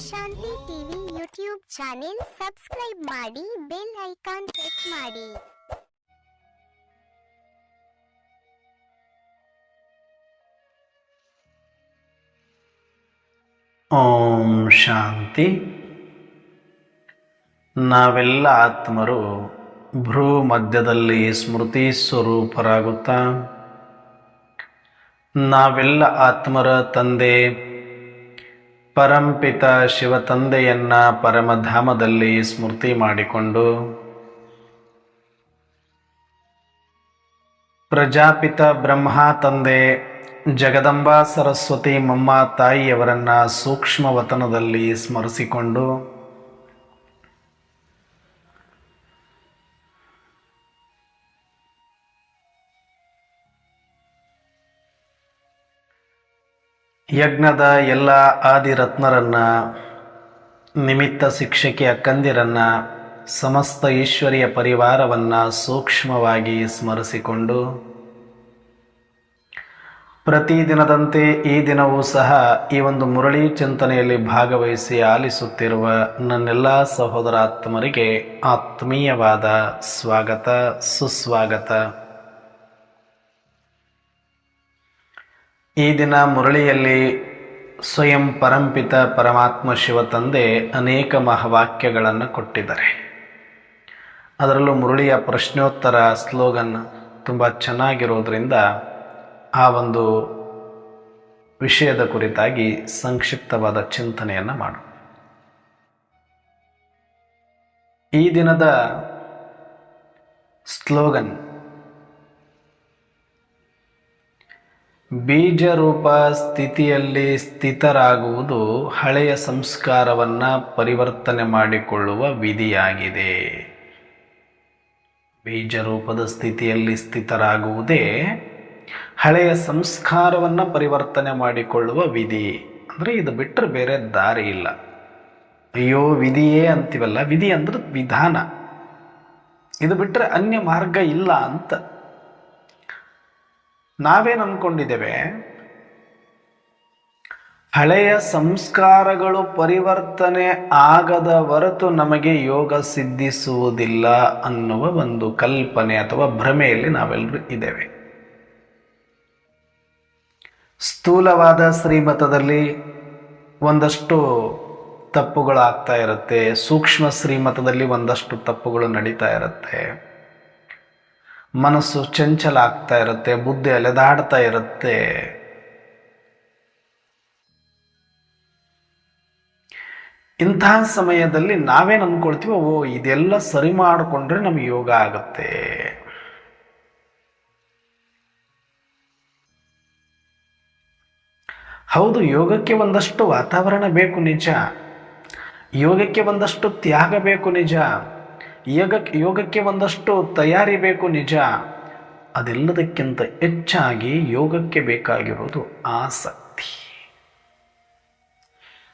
ಶಾಂತಿ TV YouTube channel subscribe ಮಾಡಿ, bell icon press ಮಾಡಿ. ಓಂ ಶಾಂತಿ. ನಾವೆಲ್ಲ ಆತ್ಮರು ಭ್ರೂ ಮಧ್ಯದಲ್ಲಿ ಸ್ಮೃತಿ ಸ್ವರೂಪರಾಗುತ್ತಾ ನಾವೆಲ್ಲ ಆತ್ಮರ ತಂದೆ ಪರಂಪಿತ ಶಿವ ತಂದೆಯನ್ನ ಪರಮಧಾಮದಲ್ಲಿ ಸ್ಮೃತಿ ಮಾಡಿಕೊಂಡು ಪ್ರಜಾಪಿತ ಬ್ರಹ್ಮ ತಂದೆ ಜಗದಂಬಾ ಸರಸ್ವತಿ ಮಮ್ಮ ತಾಯಿಯವರನ್ನ ಸೂಕ್ಷ್ಮವತನದಲ್ಲಿ ಸ್ಮರಿಸಿಕೊಂಡು ಯಜ್ಞದ ಎಲ್ಲ ಆದಿರತ್ನರನ್ನ, ನಿಮಿತ್ತ ಶಿಕ್ಷಕಿ ಅಕ್ಕಂದಿರನ್ನ, ಸಮಸ್ತ ಈಶ್ವರಿಯ ಪರಿವಾರವನ್ನ ಸೂಕ್ಷ್ಮವಾಗಿ ಸ್ಮರಿಸಿಕೊಂಡು ಪ್ರತಿದಿನದಂತೆ ಈ ದಿನವೂ ಸಹ ಈ ಒಂದು ಮುರಳಿ ಚಿಂತನೆಯಲ್ಲಿ ಭಾಗವಹಿಸಿ ಆಲಿಸುತ್ತಿರುವ ನನ್ನೆಲ್ಲ ಸಹೋದರಾತ್ಮರಿಗೆ ಆತ್ಮೀಯವಾದ ಸ್ವಾಗತ, ಸುಸ್ವಾಗತ. ಈ ದಿನ ಮುರಳಿಯಲ್ಲಿ ಸ್ವಯಂ ಪರಂಪಿತ ಪರಮಾತ್ಮ ಶಿವ ತಂದೆ ಅನೇಕ ಮಹಾವಾಕ್ಯಗಳನ್ನು ಕೊಟ್ಟಿದ್ದಾರೆ. ಅದರಲ್ಲೂ ಮುರಳಿಯ ಪ್ರಶ್ನೋತ್ತರ ಸ್ಲೋಗನ್ ತುಂಬ ಚೆನ್ನಾಗಿರೋದ್ರಿಂದ ಆ ಒಂದು ವಿಷಯದ ಕುರಿತಾಗಿ ಸಂಕ್ಷಿಪ್ತವಾದ ಚಿಂತನೆಯನ್ನು ಮಾಡು. ಈ ದಿನದ ಸ್ಲೋಗನ್ ಬೀಜರೂಪ ಸ್ಥಿತಿಯಲ್ಲಿ ಸ್ಥಿತರಾಗುವುದು ಹಳೆಯ ಸಂಸ್ಕಾರವನ್ನು ಪರಿವರ್ತನೆ ಮಾಡಿಕೊಳ್ಳುವ ವಿಧಿಯಾಗಿದೆ. ಬೀಜರೂಪದ ಸ್ಥಿತಿಯಲ್ಲಿ ಸ್ಥಿತರಾಗುವುದೇ ಹಳೆಯ ಸಂಸ್ಕಾರವನ್ನು ಪರಿವರ್ತನೆ ಮಾಡಿಕೊಳ್ಳುವ ವಿಧಿ. ಅಂದರೆ ಇದು ಬಿಟ್ಟರೆ ಬೇರೆ ದಾರಿ ಇಲ್ಲ. ಅಯ್ಯೋ ವಿಧಿಯೇ ಅಂತೀವಲ್ಲ, ವಿಧಿ ಅಂದ್ರೆ ವಿಧಾನ, ಇದು ಬಿಟ್ಟರೆ ಅನ್ಯ ಮಾರ್ಗ ಇಲ್ಲ ಅಂತ ನಾವೇನು ಅಂದ್ಕೊಂಡಿದ್ದೇವೆ. ಹಳೆಯ ಸಂಸ್ಕಾರಗಳು ಪರಿವರ್ತನೆ ಆಗದ ಹೊರತು ನಮಗೆ ಯೋಗ ಸಿದ್ಧಿಸುವುದಿಲ್ಲ ಅನ್ನುವ ಒಂದು ಕಲ್ಪನೆ ಅಥವಾ ಭ್ರಮೆಯಲ್ಲಿ ನಾವೆಲ್ಲರೂ ಇದ್ದೇವೆ. ಸ್ಥೂಲವಾದ ಶ್ರೀಮತದಲ್ಲಿ ಒಂದಷ್ಟು ತಪ್ಪುಗಳು ಆಗ್ತಾ ಇರುತ್ತೆ, ಸೂಕ್ಷ್ಮ ಶ್ರೀಮತದಲ್ಲಿ ಒಂದಷ್ಟು ತಪ್ಪುಗಳು ನಡೀತಾ ಇರುತ್ತೆ, ಮನಸ್ಸು ಚಂಚಲ ಆಗ್ತಾ ಇರುತ್ತೆ, ಬುದ್ಧಿ ಅಲೆದಾಡ್ತಾ ಇರುತ್ತೆ. ಇಂತಹ ಸಮಯದಲ್ಲಿ ನಾವೇನು ಅಂದ್ಕೊಳ್ತೀವೋ, ಓ ಇದೆಲ್ಲ ಸರಿ ಮಾಡಿಕೊಂಡ್ರೆ ನಮ್ಗೆ ಯೋಗ ಆಗುತ್ತೆ. ಹೌದು, ಯೋಗಕ್ಕೆ ಒಂದಷ್ಟು ವಾತಾವರಣ ಬೇಕು ನಿಜ, ಯೋಗಕ್ಕೆ ಒಂದಷ್ಟು ತ್ಯಾಗ ಬೇಕು ನಿಜ, ಯೋಗಕ್ಕೆ ಒಂದಷ್ಟು ತಯಾರಿ ಬೇಕು ನಿಜ. ಅದೆಲ್ಲದಕ್ಕಿಂತ ಹೆಚ್ಚಾಗಿ ಯೋಗಕ್ಕೆ ಬೇಕಾಗಿರೋದು ಆಸಕ್ತಿ.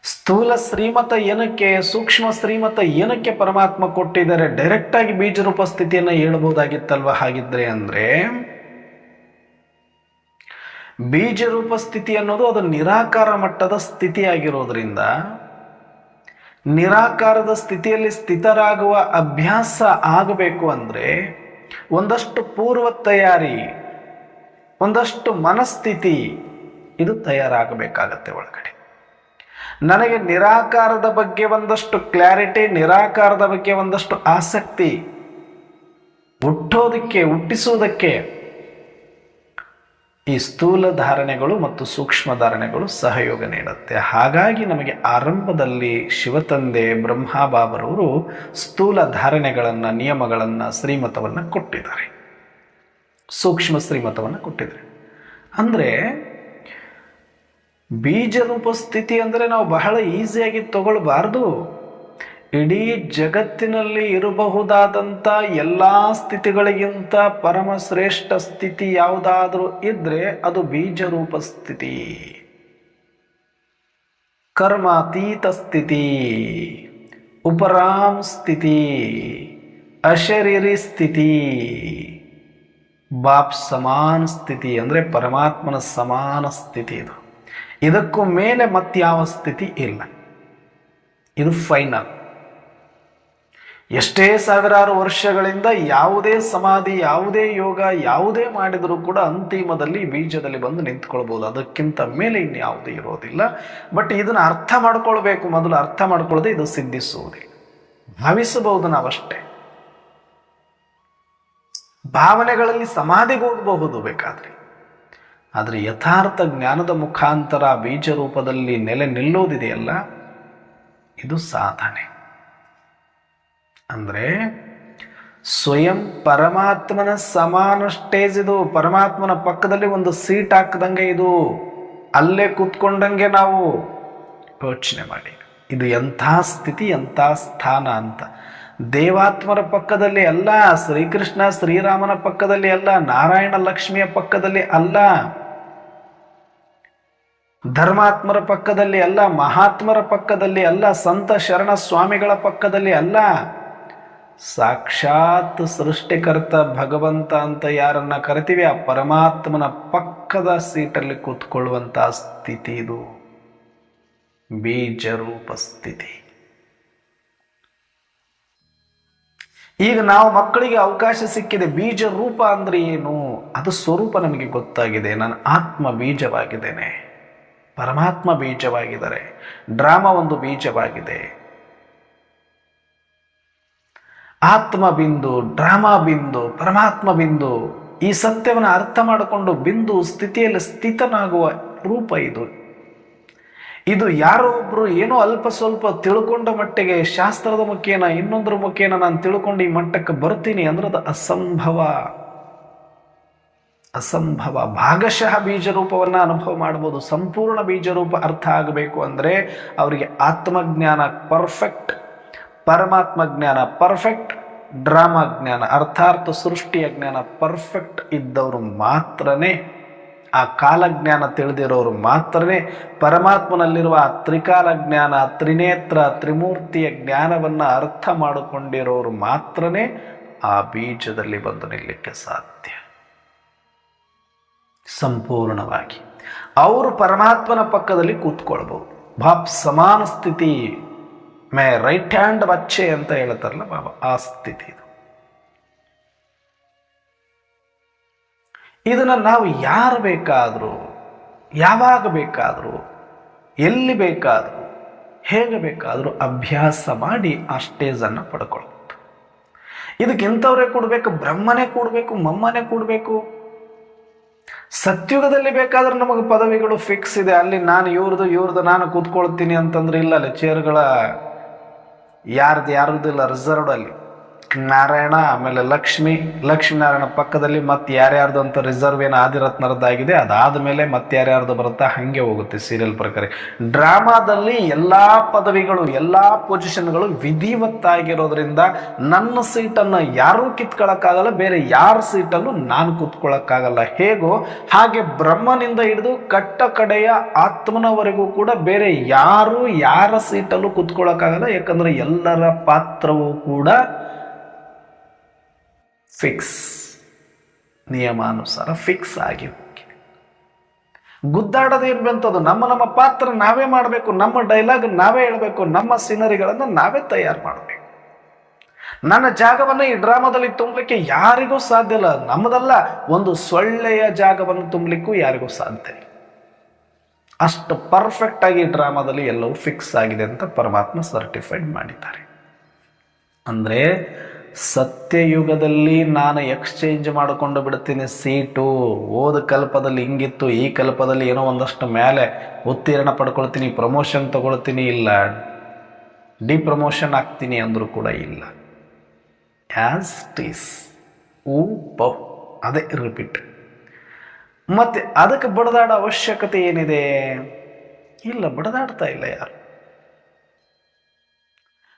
ಸ್ಥೂಲ ಶ್ರೀಮತ ಏನಕ್ಕೆ, ಸೂಕ್ಷ್ಮ ಶ್ರೀಮತ ಏನಕ್ಕೆ ಪರಮಾತ್ಮ ಕೊಟ್ಟಿದ್ದಾರೆ? ಡೈರೆಕ್ಟಾಗಿ ಬೀಜರೂಪ ಸ್ಥಿತಿಯನ್ನು ಹೇಳ್ಬೋದಾಗಿತ್ತಲ್ವ? ಹಾಗಿದ್ರೆ ಅಂದರೆ ಬೀಜರೂಪ ಸ್ಥಿತಿ ಅನ್ನೋದು ಅದು ನಿರಾಕಾರ ಮಟ್ಟದ ಸ್ಥಿತಿಯಾಗಿರೋದ್ರಿಂದ ನಿರಾಕಾರದ ಸ್ಥಿತಿಯಲ್ಲಿ ಸ್ಥಿತರಾಗುವ ಅಭ್ಯಾಸ ಆಗಬೇಕು ಅಂದರೆ ಒಂದಷ್ಟು ಪೂರ್ವ ತಯಾರಿ, ಒಂದಷ್ಟು ಮನಸ್ಥಿತಿ ಇದು ತಯಾರಾಗಬೇಕಾಗತ್ತೆ ಒಳಗಡೆ. ನನಗೆ ನಿರಾಕಾರದ ಬಗ್ಗೆ ಒಂದಷ್ಟು ಕ್ಲಾರಿಟಿ, ನಿರಾಕಾರದ ಬಗ್ಗೆ ಒಂದಷ್ಟು ಆಸಕ್ತಿ ಹುಟ್ಟಿಸುವುದಕ್ಕೆ ಈ ಸ್ಥೂಲ ಧಾರಣೆಗಳು ಮತ್ತು ಸೂಕ್ಷ್ಮ ಧಾರಣೆಗಳು ಸಹಯೋಗ ನೀಡುತ್ತೆ. ಹಾಗಾಗಿ ನಮಗೆ ಆರಂಭದಲ್ಲಿ ಶಿವತಂದೆ ಬ್ರಹ್ಮಬಾಬರವರು ಸ್ಥೂಲ ಧಾರಣೆಗಳನ್ನು, ನಿಯಮಗಳನ್ನು, ಶ್ರೀಮತವನ್ನು ಕೊಟ್ಟಿದ್ದಾರೆ, ಸೂಕ್ಷ್ಮ ಶ್ರೀಮತವನ್ನು ಕೊಟ್ಟಿದ್ದಾರೆ. ಅಂದರೆ ಬೀಜರೂಪ ಸ್ಥಿತಿ ಅಂದರೆ ನಾವು ಬಹಳ ಈಸಿಯಾಗಿ ತಗೊಳ್ಬಾರ್ದು. ಇಡೀ ಜಗತ್ತಿನಲ್ಲಿ ಇರಬಹುದಾದಂಥ ಎಲ್ಲ ಸ್ಥಿತಿಗಳಿಗಿಂತ ಪರಮಶ್ರೇಷ್ಠ ಸ್ಥಿತಿ ಯಾವುದಾದ್ರೂ ಇದ್ರೆ ಅದು ಬೀಜರೂಪ ಸ್ಥಿತಿ, ಕರ್ಮಾತೀತ ಸ್ಥಿತಿ, ಉಪರಾಮ್ ಸ್ಥಿತಿ, ಅಶರೀರಿ ಸ್ಥಿತಿ, ಬಾಪ್ ಸಮಾನ ಸ್ಥಿತಿ ಅಂದರೆ ಪರಮಾತ್ಮನ ಸಮಾನ ಸ್ಥಿತಿ. ಇದಕ್ಕೂ ಮೇಲೆ ಮತ್ಯಾವ ಸ್ಥಿತಿ ಇಲ್ಲ. ಇದು ಫೈನಲ್. ಎಷ್ಟೇ ಸಾವಿರಾರು ವರ್ಷಗಳಿಂದ ಯಾವುದೇ ಸಮಾಧಿ, ಯಾವುದೇ ಯೋಗ, ಯಾವುದೇ ಮಾಡಿದರೂ ಕೂಡ ಅಂತಿಮದಲ್ಲಿ ಬೀಜದಲ್ಲಿ ಬಂದು ನಿಂತ್ಕೊಳ್ಬೋದು. ಅದಕ್ಕಿಂತ ಮೇಲೆ ಇನ್ಯಾವುದೇ ಇರೋದಿಲ್ಲ. ಬಟ್ ಇದನ್ನು ಅರ್ಥ ಮಾಡ್ಕೊಳ್ಬೇಕು. ಮೊದಲು ಅರ್ಥ ಮಾಡ್ಕೊಳ್ಳದೆ ಇದು ಸಿದ್ಧಿಸುವುದಿಲ್ಲ. ಭಾವಿಸಬಹುದು ನಾವಷ್ಟೇ. ಭಾವನೆಗಳಲ್ಲಿ ಸಮಾಧಿಗೆ ಹೋಗಬಹುದು ಬೇಕಾದ್ರೆ, ಆದರೆ ಯಥಾರ್ಥ ಜ್ಞಾನದ ಮುಖಾಂತರ ಬೀಜ ರೂಪದಲ್ಲಿ ನೆಲೆ ನಿಲ್ಲೋದಿದೆಯಲ್ಲ, ಇದು ಸಾಧನೆ. ಅಂದರೆ ಸ್ವಯಂ ಪರಮಾತ್ಮನ ಸಮಾನ ಸ್ಟೇಜ್ ಇದು. ಪರಮಾತ್ಮನ ಪಕ್ಕದಲ್ಲಿ ಒಂದು ಸೀಟ್ ಹಾಕ್ದಂಗೆ ಇದು. ಅಲ್ಲೇ ಕೂತ್ಕೊಂಡಂಗೆ ನಾವು ಯೋಚನೆ ಮಾಡಿ. ಇದು ಎಂಥ ಸ್ಥಿತಿ, ಎಂಥ ಸ್ಥಾನ ಅಂತ. ದೇವಾತ್ಮರ ಪಕ್ಕದಲ್ಲಿ ಅಲ್ಲ, ಶ್ರೀಕೃಷ್ಣ ಶ್ರೀರಾಮನ ಪಕ್ಕದಲ್ಲಿ ಅಲ್ಲ, ನಾರಾಯಣ ಲಕ್ಷ್ಮಿಯ ಪಕ್ಕದಲ್ಲಿ ಅಲ್ಲ, ಧರ್ಮಾತ್ಮರ ಪಕ್ಕದಲ್ಲಿ ಅಲ್ಲ, ಮಹಾತ್ಮರ ಪಕ್ಕದಲ್ಲಿ ಅಲ್ಲ, ಸಂತ ಶರಣ ಸ್ವಾಮಿಗಳ ಪಕ್ಕದಲ್ಲಿ ಅಲ್ಲ, ಸಾಕ್ಷಾತ್ ಸೃಷ್ಟಿಕರ್ತ ಭಗವಂತ ಅಂತ ಯಾರನ್ನ ಕರಿತೀವಿ ಆ ಪರಮಾತ್ಮನ ಪಕ್ಕದ ಸೀಟಲ್ಲಿ ಕೂತ್ಕೊಳ್ಳುವಂತಹ ಸ್ಥಿತಿ ಇದು. ಬೀಜರೂಪ ಸ್ಥಿತಿ. ಈಗ ನಾವು ಮಕ್ಕಳಿಗೆ ಅವಕಾಶ ಸಿಕ್ಕಿದೆ. ಬೀಜ ರೂಪ ಅಂದ್ರೆ ಏನು? ಅದು ಸ್ವರೂಪ ನಮಗೆ ಗೊತ್ತಾಗಿದೆ. ನಾನು ಆತ್ಮ ಬೀಜವಾಗಿದ್ದೇನೆ, ಪರಮಾತ್ಮ ಬೀಜವಾಗಿದ್ದಾರೆ, ಡ್ರಾಮಾ ಒಂದು ಬೀಜವಾಗಿದೆ. ಆತ್ಮ ಬಿಂದು, ಡ್ರಾಮಾ ಬಿಂದು, ಪರಮಾತ್ಮ ಬಿಂದು. ಈ ಸತ್ಯವನ್ನು ಅರ್ಥ ಮಾಡಿಕೊಂಡು ಬಿಂದು ಸ್ಥಿತಿಯಲ್ಲಿ ಸ್ಥಿತನಾಗುವ ರೂಪ ಇದು. ಇದು ಯಾರೋ ಒಬ್ರು ಏನೋ ಅಲ್ಪ ಸ್ವಲ್ಪ ತಿಳ್ಕೊಂಡ ಮಟ್ಟಿಗೆ ಶಾಸ್ತ್ರದ ಮುಖೇನ ಇನ್ನೊಂದ್ರ ಮುಖೇನ ನಾನು ತಿಳ್ಕೊಂಡು ಈ ಮಟ್ಟಕ್ಕೆ ಬರ್ತೀನಿ ಅಂದ್ರೆ ಅದು ಅಸಂಭವ. ಅಸಂಭವ. ಭಾಗಶಃ ಬೀಜರೂಪವನ್ನು ಅನುಭವ ಮಾಡ್ಬೋದು. ಸಂಪೂರ್ಣ ಬೀಜರೂಪ ಅರ್ಥ ಆಗಬೇಕು ಅಂದರೆ ಅವರಿಗೆ ಆತ್ಮಜ್ಞಾನ ಪರ್ಫೆಕ್ಟ್, ಪರಮಾತ್ಮ ಜ್ಞಾನ ಪರ್ಫೆಕ್ಟ್, ಡ್ರಾಮಾ ಜ್ಞಾನ ಅರ್ಥಾತ್ ಸೃಷ್ಟಿಯ ಜ್ಞಾನ ಪರ್ಫೆಕ್ಟ್ ಇದ್ದವರು ಮಾತ್ರನೇ, ಆ ಕಾಲಜ್ಞಾನ ತಿಳಿದಿರೋರು ಮಾತ್ರನೇ, ಪರಮಾತ್ಮನಲ್ಲಿರುವ ಆ ತ್ರಿಕಾಲ ಜ್ಞಾನ, ತ್ರಿನೇತ್ರ, ತ್ರಿಮೂರ್ತಿಯ ಜ್ಞಾನವನ್ನು ಅರ್ಥ ಮಾಡಿಕೊಂಡಿರೋರು ಮಾತ್ರನೇ ಆ ಬೀಜದಲ್ಲಿ ಬಂದು ನಿಲ್ಲಕ್ಕೆ ಸಾಧ್ಯ ಸಂಪೂರ್ಣವಾಗಿ. ಅವರು ಪರಮಾತ್ಮನ ಪಕ್ಕದಲ್ಲಿ ಕೂತ್ಕೊಳ್ಬಹುದು. ಬಾಪ್ ಸಮಾನ ಸ್ಥಿತಿ ಮೇ ರೈಟ್ ಹ್ಯಾಂಡ್ ಬಚ್ಚೆ ಅಂತ ಹೇಳ್ತಾರಲ್ಲ ಬಾಬಾ, ಆ ಸ್ಥಿತಿ ಇದು. ಇದನ್ನು ನಾವು ಯಾರು ಬೇಕಾದರೂ, ಯಾವಾಗ ಬೇಕಾದರೂ, ಎಲ್ಲಿ ಬೇಕಾದರೂ, ಹೇಗೆ ಬೇಕಾದರೂ ಅಭ್ಯಾಸ ಮಾಡಿ ಆ ಸ್ಟೇಜನ್ನು ಪಡ್ಕೊಳ್ಬೋದು. ಇದಕ್ಕಿಂಥವ್ರೇ ಕೊಡಬೇಕು, ಬ್ರಹ್ಮನೇ ಕೊಡಬೇಕು, ಮಮ್ಮನೇ ಕೊಡಬೇಕು. ಸತ್ಯುಗದಲ್ಲಿ ಬೇಕಾದ್ರೆ ನಮಗೆ ಪದವಿಗಳು ಫಿಕ್ಸ್ ಇದೆ. ಅಲ್ಲಿ ನಾನು ಇವ್ರದ್ದು ನಾನು ಕೂತ್ಕೊಳ್ತೀನಿ ಅಂತಂದ್ರೆ ಇಲ್ಲ, ಅಲ್ಲಿ ಚೇರ್ಗಳ ಯಾರ್ದು ಇಲ್ಲ, ರಿಸರ್ವ್ಡ್. ಅಲ್ಲಿ ನಾರಾಯಣ, ಆಮೇಲೆ ಲಕ್ಷ್ಮೀನಾರಾಯಣ ಪಕ್ಕದಲ್ಲಿ ಮತ್ತೆ ಯಾರ್ಯಾರ್ದು ಅಂತ ರಿಸರ್ವ್ ಏನು ಆದಿರತ್ನರದ್ದಾಗಿದೆ, ಅದಾದ ಮೇಲೆ ಮತ್ತೆ ಯಾರ್ಯಾರ್ದು ಬರುತ್ತಾ ಹಾಗೆ ಹೋಗುತ್ತೆ ಸೀರಿಯಲ್ ಪ್ರಕಾರ. ಡ್ರಾಮಾದಲ್ಲಿ ಎಲ್ಲ ಪದವಿಗಳು, ಎಲ್ಲ ಪೊಸಿಷನ್ಗಳು ವಿಧಿವತ್ತಾಗಿರೋದ್ರಿಂದ ನನ್ನ ಸೀಟನ್ನು ಯಾರೂ ಕಿತ್ಕೊಳ್ಳೋಕ್ಕಾಗಲ್ಲ, ಬೇರೆ ಯಾರ ಸೀಟಲ್ಲೂ ನಾನು ಕೂತ್ಕೊಳ್ಳೋಕ್ಕಾಗಲ್ಲ. ಹೇಗೋ ಹಾಗೆ ಬ್ರಹ್ಮನಿಂದ ಹಿಡಿದು ಕಟ್ಟ ಕಡೆಯ ಆತ್ಮನವರೆಗೂ ಕೂಡ ಬೇರೆ ಯಾರು ಯಾರ ಸೀಟಲ್ಲೂ ಕೂತ್ಕೊಳ್ಳೋಕ್ಕಾಗಲ್ಲ. ಯಾಕಂದ್ರೆ ಎಲ್ಲರ ಪಾತ್ರವೂ ಕೂಡ ಫಿಕ್ಸ್, ನಿಯಮಾನುಸಾರ ಫಿಕ್ಸ್ ಆಗಿ ಹೋಗಿದೆ. ಗುದ್ದಾಡೋದೇನು ನಮ್ಮ ಪಾತ್ರ ನಾವೇ ಮಾಡಬೇಕು, ನಮ್ಮ ಡೈಲಾಗ್ ನಾವೇ ಹೇಳಬೇಕು, ನಮ್ಮ ಸೀನರಿಗಳನ್ನು ನಾವೇ ತಯಾರು ಮಾಡಬೇಕು. ನನ್ನ ಜಾಗವನ್ನು ಈ ಡ್ರಾಮಾದಲ್ಲಿ ತುಂಬಲಿಕ್ಕೆ ಯಾರಿಗೂ ಸಾಧ್ಯ ಇಲ್ಲ. ನಮ್ಮದಲ್ಲ, ಒಂದು ಸೊಳ್ಳೆಯ ಜಾಗವನ್ನು ತುಂಬಲಿಕ್ಕೂ ಯಾರಿಗೂ ಸಾಧ್ಯ ಇಲ್ಲ. ಅಷ್ಟು ಪರ್ಫೆಕ್ಟ್ ಆಗಿ ಡ್ರಾಮಾದಲ್ಲಿ ಎಲ್ಲವೂ ಫಿಕ್ಸ್ ಆಗಿದೆ ಅಂತ ಪರಮಾತ್ಮ ಸರ್ಟಿಫೈಡ್ ಮಾಡಿದ್ದಾರೆ. ಅಂದರೆ ಸತ್ಯಯುಗದಲ್ಲಿ ನಾನು ಎಕ್ಸ್ಚೇಂಜ್ ಮಾಡಿಕೊಂಡು ಬಿಡ್ತೀನಿ ಸೀಟು. ಓದ ಕಲ್ಪದಲ್ಲಿ ಹಿಂಗಿತ್ತು, ಈ ಕಲ್ಪದಲ್ಲಿ ಏನೋ ಒಂದಷ್ಟು ಮೇಲೆ ಉತ್ತೀರ್ಣ ಪಡ್ಕೊಳ್ತೀನಿ, ಪ್ರಮೋಷನ್ ತಗೊಳ್ತೀನಿ, ಇಲ್ಲ ಡಿಪ್ರಮೋಷನ್ ಆಗ್ತೀನಿ ಅಂದರೂ ಕೂಡ ಇಲ್ಲ. As it is. ಅದೇ ರಿಪೀಟ್. ಮತ್ತೆ ಅದಕ್ಕೆ ಬಡದಾಡೋ ಅವಶ್ಯಕತೆ ಏನಿದೆ? ಇಲ್ಲ, ಬಡದಾಡ್ತಾ ಇಲ್ಲ ಯಾರು.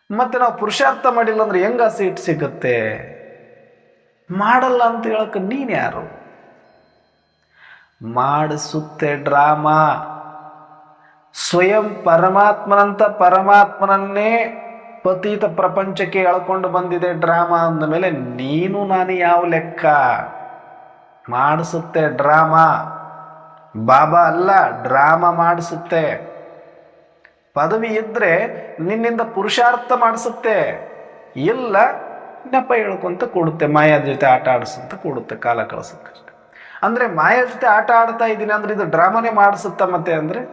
ಮತ್ತೆ ನಾವು ಪುರುಷಾರ್ಥ ಮಾಡಿಲ್ಲ ಅಂದ್ರೆ ಹೆಂಗ ಸೀಟ್ ಸಿಗುತ್ತೆ? ಮಾಡಲ್ಲ ಅಂತ ಹೇಳಕ್ಕೆ ನೀನು ಯಾರು? ಮಾಡಿಸುತ್ತೆ ಡ್ರಾಮಾ. ಸ್ವಯಂ ಪರಮಾತ್ಮನಂತ ಪರಮಾತ್ಮನನ್ನೇ ಪತೀತ ಪ್ರಪಂಚಕ್ಕೆ ಎಳ್ಕೊಂಡು ಬಂದಿದೆ ಡ್ರಾಮಾ ಅಂದ ಮೇಲೆ ನೀನು ನಾನು ಯಾವ ಲೆಕ್ಕ? ಮಾಡಿಸುತ್ತೆ ಡ್ರಾಮಾ. ಬಾಬಾ ಅಲ್ಲ, ಡ್ರಾಮಾ ಮಾಡಿಸುತ್ತೆ. ಪದವಿ ಇದ್ದರೆ ನಿನ್ನಿಂದ ಪುರುಷಾರ್ಥ ಮಾಡಿಸುತ್ತೆ, ಇಲ್ಲ ನೆಪ ಹೇಳ್ಕೊಂತ ಕೊಡುತ್ತೆ, ಮಾಯಾದ ಜೊತೆ ಆಟ ಆಡಿಸುತ್ತ ಕೊಡುತ್ತೆ, ಕಾಲ ಕಳಿಸುತ್ತಷ್ಟೆ. ಅಂದರೆ ಮಾಯಾ ಜೊತೆ ಆಟ ಆಡ್ತಾ ಇದ್ದೀನಿ ಅಂದ್ರೆ ಇದು ಡ್ರಾಮಾನೇ ಮಾಡಿಸುತ್ತಾ ಮತ್ತೆ ಅಂದರೆ?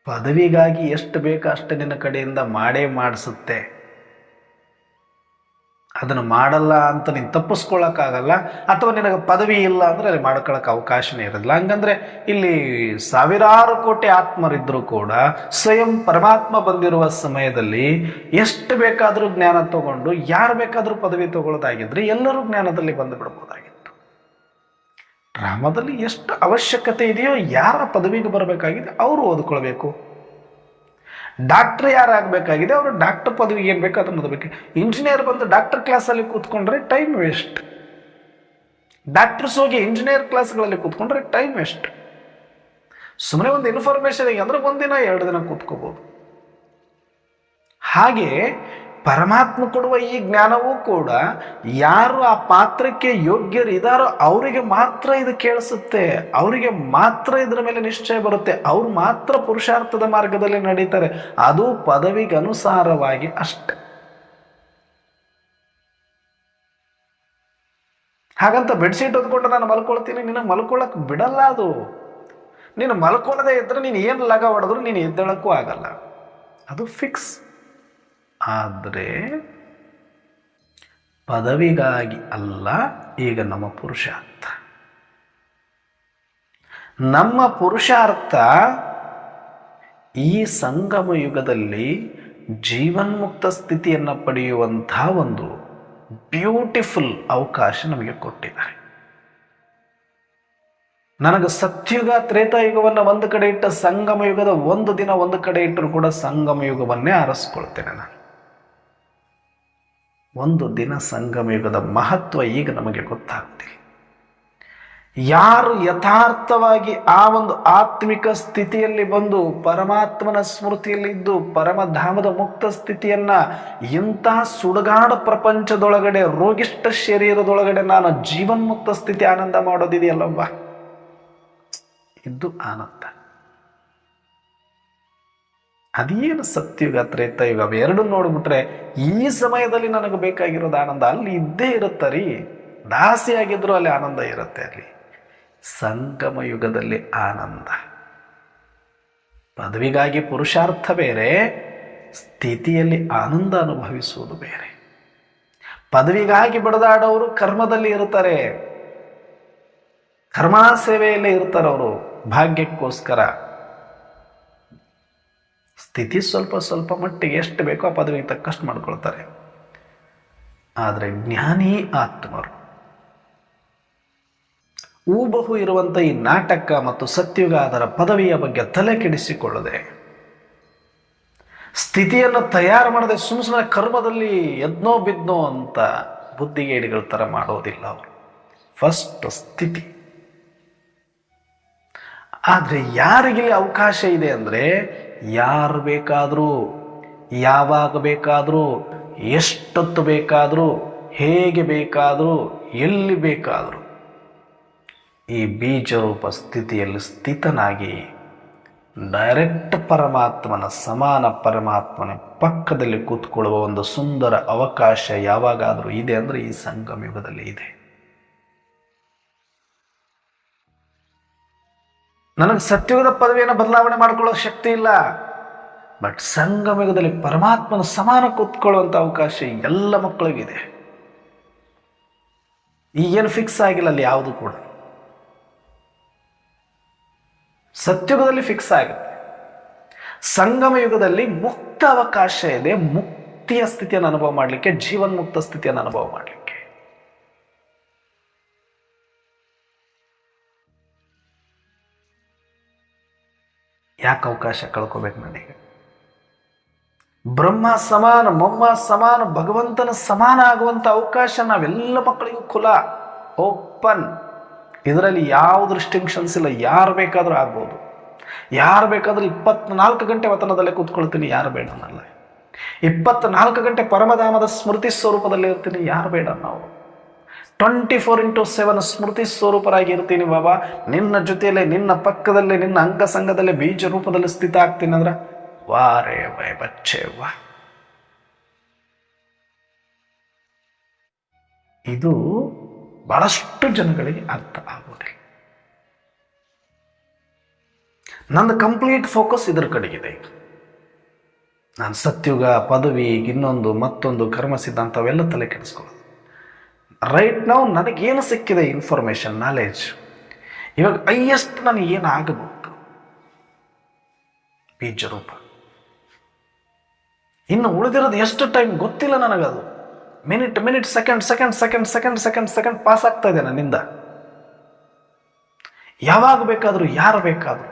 ಪದವಿಗಾಗಿ ಎಷ್ಟು ಬೇಕೋ ಅಷ್ಟು ನಿನ್ನ ಕಡೆಯಿಂದ ಮಾಡೇ ಮಾಡಿಸುತ್ತೆ. ಅದನ್ನು ಮಾಡಲ್ಲ ಅಂತ ನೀನು ತಪ್ಪಿಸ್ಕೊಳ್ಳೋಕ್ಕಾಗಲ್ಲ, ಅಥವಾ ನಿನಗೆ ಪದವಿ ಇಲ್ಲ ಅಂದರೆ ಅಲ್ಲಿ ಮಾಡ್ಕೊಳ್ಳೋಕೆ ಅವಕಾಶನೇ ಇರೋದಿಲ್ಲ. ಹಂಗಂದ್ರೆ ಇಲ್ಲಿ ಸಾವಿರಾರು ಕೋಟಿ ಆತ್ಮರಿದ್ದರೂ ಕೂಡ ಸ್ವಯಂ ಪರಮಾತ್ಮ ಬಂದಿರುವ ಸಮಯದಲ್ಲಿ ಎಷ್ಟು ಬೇಕಾದರೂ ಜ್ಞಾನ ತಗೊಂಡು ಯಾರು ಬೇಕಾದರೂ ಪದವಿ ತಗೊಳ್ಳೋದಾಗಿದ್ರೆ ಎಲ್ಲರೂ ಜ್ಞಾನದಲ್ಲಿ ಬಂದು ಬಿಡ್ಬೋದಾಗಿತ್ತು. ಡ್ರಾಮಾದಲ್ಲಿ ಎಷ್ಟು ಅವಶ್ಯಕತೆ ಇದೆಯೋ ಯಾರ ಪದವಿಗೆ ಬರಬೇಕಾಗಿದೆ ಅವರು ಓದ್ಕೊಳ್ಬೇಕು. ಡಾಕ್ಟ್ರ್ ಯಾರಾಗಬೇಕಾಗಿದೆ ಅವರು ಡಾಕ್ಟರ್ ಪದವಿಗೆ ಏನು ಬೇಕು ಅದನ್ನು ಓದಬೇಕು. ಇಂಜಿನಿಯರ್ ಬಂದು ಡಾಕ್ಟರ್ ಕ್ಲಾಸಲ್ಲಿ ಕೂತ್ಕೊಂಡ್ರೆ ಟೈಮ್ ವೇಸ್ಟ್. ಡಾಕ್ಟರ್ಸ್ ಹೋಗಿ ಇಂಜಿನಿಯರ್ ಕ್ಲಾಸ್ಗಳಲ್ಲಿ ಕೂತ್ಕೊಂಡ್ರೆ ಟೈಮ್ ವೇಸ್ಟ್. ಸುಮ್ಮನೆ ಒಂದು ಇನ್ಫಾರ್ಮೇಷನ್ ಅಂದರೆ ಒಂದಿನ 2 ದಿನ ಕೂತ್ಕೋಬೋದು. ಹಾಗೆ ಪರಮಾತ್ಮ ಕೊಡುವ ಈ ಜ್ಞಾನವೂ ಕೂಡ ಯಾರು ಆ ಪಾತ್ರಕ್ಕೆ ಯೋಗ್ಯರಿದ್ದಾರೋ ಅವರಿಗೆ ಮಾತ್ರ ಇದು ಕೇಳಿಸುತ್ತೆ, ಅವರಿಗೆ ಮಾತ್ರ ಇದರ ಮೇಲೆ ನಿಶ್ಚಯ ಬರುತ್ತೆ, ಅವ್ರು ಮಾತ್ರ ಪುರುಷಾರ್ಥದ ಮಾರ್ಗದಲ್ಲಿ ನಡೀತಾರೆ. ಅದು ಪದವಿಗೆ ಅನುಸಾರವಾಗಿ ಅಷ್ಟೆ. ಹಾಗಂತ ಬೆಡ್ಶೀಟ್ ಹೊದ್ಕೊಂಡು ನಾನು ಮಲ್ಕೊಳ್ತೀನಿ, ನಿನಗೆ ಮಲ್ಕೊಳ್ಳೋಕೆ ಬಿಡಲ್ಲ. ಅದು ನೀನು ಮಲ್ಕೊಳ್ಳದೆ ಇದ್ರೆ ನೀನು ಏನು ಲಗ ಹೊಡೆದ್ರು ನೀನು ಎದ್ದೇಳಕ್ಕೂ ಆಗಲ್ಲ, ಅದು ಫಿಕ್ಸ್. ಆದರೆ ಪದವಿಗಾಗಿ ಅಲ್ಲ, ಈಗ ನಮ್ಮ ಪುರುಷಾರ್ಥ ಈ ಸಂಗಮ ಯುಗದಲ್ಲಿ ಜೀವನ್ಮುಕ್ತ ಸ್ಥಿತಿಯನ್ನು ಪಡೆಯುವಂತಹ ಒಂದು ಬ್ಯೂಟಿಫುಲ್ ಅವಕಾಶ ನಮಗೆ ಕೊಟ್ಟಿದ್ದಾರೆ. ನನಗೆ ಸತ್ಯುಗ ತ್ರೇತಾಯುಗವನ್ನು ಒಂದು ಕಡೆ ಇಟ್ಟ ಸಂಗಮ ಯುಗದ ಒಂದು ದಿನ ಒಂದು ಕಡೆ ಇಟ್ಟರು ಕೂಡ ಸಂಗಮ ಯುಗವನ್ನೇ ಆರಿಸ್ಕೊಳ್ತೇನೆ ನಾನು. ಒಂದು ದಿನ ಸಂಗಮ ಯುಗದ ಮಹತ್ವ ಈಗ ನಮಗೆ ಗೊತ್ತಾಗ್ತಿಲ್ಲ. ಯಾರು ಯಥಾರ್ಥವಾಗಿ ಆ ಒಂದು ಆತ್ಮಿಕ ಸ್ಥಿತಿಯಲ್ಲಿ ಬಂದು ಪರಮಾತ್ಮನ ಸ್ಮೃತಿಯಲ್ಲಿದ್ದು ಪರಮಧಾಮದ ಮುಕ್ತ ಸ್ಥಿತಿಯನ್ನ ಇಂಥ ಸುಡುಗಾಡ ಪ್ರಪಂಚದೊಳಗಡೆ ರೋಗಿಷ್ಠ ಶರೀರದೊಳಗಡೆ ನಾನು ಜೀವನ್ಮುಕ್ತ ಸ್ಥಿತಿ ಆನಂದ ಮಾಡೋದಿದೆಯಲ್ಲವ್ವ, ಇದು ಆನಂದ. ಅದೇನು ಸತ್ಯುಗ ತ್ರೇತಾಯುಗ ಅವೆರಡು ನೋಡ್ಬಿಟ್ರೆ ಈ ಸಮಯದಲ್ಲಿ ನನಗೆ ಬೇಕಾಗಿರೋದು ಆನಂದ ಅಲ್ಲಿ ಇದ್ದೇ ಇರುತ್ತರಿ. ದಾಸಿಯಾಗಿದ್ರು ಅಲ್ಲಿ ಆನಂದ ಇರುತ್ತೆ. ಅಲ್ಲಿ ಸಂಗಮ ಯುಗದಲ್ಲಿ ಆನಂದ. ಪದವಿಗಾಗಿ ಪುರುಷಾರ್ಥ ಬೇರೆ, ಸ್ಥಿತಿಯಲ್ಲಿ ಆನಂದ ಅನುಭವಿಸುವುದು ಬೇರೆ. ಪದವಿಗಾಗಿ ಬಡದಾಡೋರು ಕರ್ಮದಲ್ಲಿ ಇರ್ತಾರೆ, ಕರ್ಮಾ ಸೇವೆಯಲ್ಲೇ ಇರ್ತಾರೆ ಅವರು ಭಾಗ್ಯಕ್ಕೋಸ್ಕರ. ಸ್ಥಿತಿ ಸ್ವಲ್ಪ ಸ್ವಲ್ಪ ಮಟ್ಟಿಗೆ ಎಷ್ಟು ಬೇಕೋ ಆ ಪದವಿಗೆ ತಕ್ಕಷ್ಟು ಮಾಡ್ಕೊಳ್ತಾರೆ. ಆದರೆ ಜ್ಞಾನಿ ಆತ್ಮರು ಊಬಹು ಇರುವಂಥ ಈ ನಾಟಕ ಮತ್ತು ಸತ್ಯುಗ ಅದರ ಪದವಿಯ ಬಗ್ಗೆ ತಲೆ ಕೆಡಿಸಿಕೊಳ್ಳದೆ, ಸ್ಥಿತಿಯನ್ನು ತಯಾರು ಮಾಡದೆ ಸುಮ್ಮನೆ ಕರ್ಮದಲ್ಲಿ ಎದ್ನೋ ಬಿದ್ನೋ ಅಂತ ಬುದ್ಧಿಗೇಡಿಗಳ ಥರ ಮಾಡೋದಿಲ್ಲ ಅವರು. ಫಸ್ಟ್ ಸ್ಥಿತಿ. ಆದರೆ ಯಾರಿಗಿಲ್ಲಿ ಅವಕಾಶ ಇದೆ ಅಂದರೆ ಯಾರು ಬೇಕಾದರೂ ಯಾವಾಗ ಬೇಕಾದರೂ ಎಷ್ಟೊತ್ತು ಬೇಕಾದರೂ ಹೇಗೆ ಬೇಕಾದರೂ ಎಲ್ಲಿ ಬೇಕಾದರೂ ಈ ಬೀಜರೂಪ ಸ್ಥಿತಿಯಲ್ಲಿ ಸ್ಥಿತನಾಗಿ ಡೈರೆಕ್ಟ್ ಪರಮಾತ್ಮನ ಸಮಾನ ಪರಮಾತ್ಮನ ಪಕ್ಕದಲ್ಲಿ ಕೂತ್ಕೊಳ್ಳುವ ಒಂದು ಸುಂದರ ಅವಕಾಶ ಯಾವಾಗಾದರೂ ಇದೆ ಅಂದರೆ ಈ ಸಂಗಮ ಯುಗದಲ್ಲಿ ಇದೆ. ನನಗೆ ಸತ್ಯುಗದ ಪದವಿಯನ್ನು ಬದಲಾವಣೆ ಮಾಡಿಕೊಳ್ಳೋ ಶಕ್ತಿ ಇಲ್ಲ, ಬಟ್ ಸಂಗಮ ಯುಗದಲ್ಲಿ ಪರಮಾತ್ಮನ ಸಮಾನ ಕೂತ್ಕೊಳ್ಳುವಂಥ ಅವಕಾಶ ಎಲ್ಲ ಮಕ್ಕಳಿಗಿದೆ. ಈಗೇನು ಫಿಕ್ಸ್ ಆಗಿಲ್ಲ ಅಲ್ಲಿ ಯಾವುದು ಕೂಡ. ಸತ್ಯುಗದಲ್ಲಿ ಫಿಕ್ಸ್ ಆಗುತ್ತೆ. ಸಂಗಮ ಯುಗದಲ್ಲಿ ಮುಕ್ತ ಅವಕಾಶ ಇದೆ, ಮುಕ್ತಿಯ ಸ್ಥಿತಿಯನ್ನು ಅನುಭವ ಮಾಡಲಿಕ್ಕೆ, ಜೀವನ್ಮುಕ್ತ ಸ್ಥಿತಿಯನ್ನು ಅನುಭವ ಮಾಡಲಿಕ್ಕೆ. ಯಾಕೆ ಅವಕಾಶ ಕಳ್ಕೋಬೇಕು ನನಗೆ? ಬ್ರಹ್ಮ ಸಮಾನ, ಮೊಮ್ಮ ಸಮಾನ, ಭಗವಂತನ ಸಮಾನ ಆಗುವಂಥ ಅವಕಾಶ ನಾವೆಲ್ಲ ಮಕ್ಕಳಿಗೂ ಖುಲ್ಲ, ಓಪನ್. ಇದರಲ್ಲಿ ಯಾವುದು ರಿಸ್ಟ್ರಿಕ್ಷನ್ಸ್ ಇಲ್ಲ, ಯಾರು ಬೇಕಾದರೂ ಆಗ್ಬೋದು. ಯಾರು ಬೇಕಾದರೂ 24 ಗಂಟೆ ವತನದಲ್ಲೇ ಕೂತ್ಕೊಳ್ತೀನಿ, ಯಾರು ಬೇಡ ಅನ್ನಲ್ಲ. 24 ಗಂಟೆ ಪರಮಧಾಮದ ಸ್ಮೃತಿ ಸ್ವರೂಪದಲ್ಲಿ ಇರ್ತೀನಿ, ಯಾರು ಬೇಡ ನಾವು. 24x7 ಸ್ಮೃತಿ ಸ್ವರೂಪರಾಗಿ ಇರ್ತೀನಿ ಬಾಬಾ, ನಿನ್ನ ಜೊತೆಯಲ್ಲೇ, ನಿನ್ನ ಪಕ್ಕದಲ್ಲೇ, ನಿನ್ನ ಅಂಗಸಂಗದಲ್ಲೇ ಬೀಜ ರೂಪದಲ್ಲಿ ಸ್ಥಿತ ಆಗ್ತೀನಿ ಅಂದ್ರೆ ವಾರೇ ವೈ ಬಚ್ಚೆ ವಾ. ಇದು ಬಹಳಷ್ಟು ಜನಗಳಿಗೆ ಅರ್ಥ ಆಗೋದಿಲ್ಲ. ನಂದು ಕಂಪ್ಲೀಟ್ ಫೋಕಸ್ ಇದ್ರ ಕಡೆಗಿದೆ. ನಾನು ಸತ್ಯುಗ, ಪದವಿ, ಇನ್ನೊಂದು ಮತ್ತೊಂದು ಕರ್ಮ ಸಿದ್ಧಾಂತ ಅವೆಲ್ಲ ತಲೆ ಕೆಡಿಸ್ಕೊಳ್ಳೋದು. ರೈಟ್ ನಾವು ನನಗೇನು ಸಿಕ್ಕಿದೆ ಇನ್ಫಾರ್ಮೇಶನ್, ನಾಲೆಜ್, ಇವಾಗ ಹೈಯೆಸ್ಟ್ ನನಗೆ ಏನಾಗಬಹುದು ಬೀಜರೂಪ. ಇನ್ನು ಉಳಿದಿರೋದು ಎಷ್ಟು ಟೈಮ್ ಗೊತ್ತಿಲ್ಲ ನನಗದು. ಮಿನಿಟ್ ಸೆಕೆಂಡ್ ಪಾಸ್ ಆಗ್ತಾ ಇದೆ ನನ್ನಿಂದ. ಯಾವಾಗ ಬೇಕಾದರೂ, ಯಾರು ಬೇಕಾದರೂ.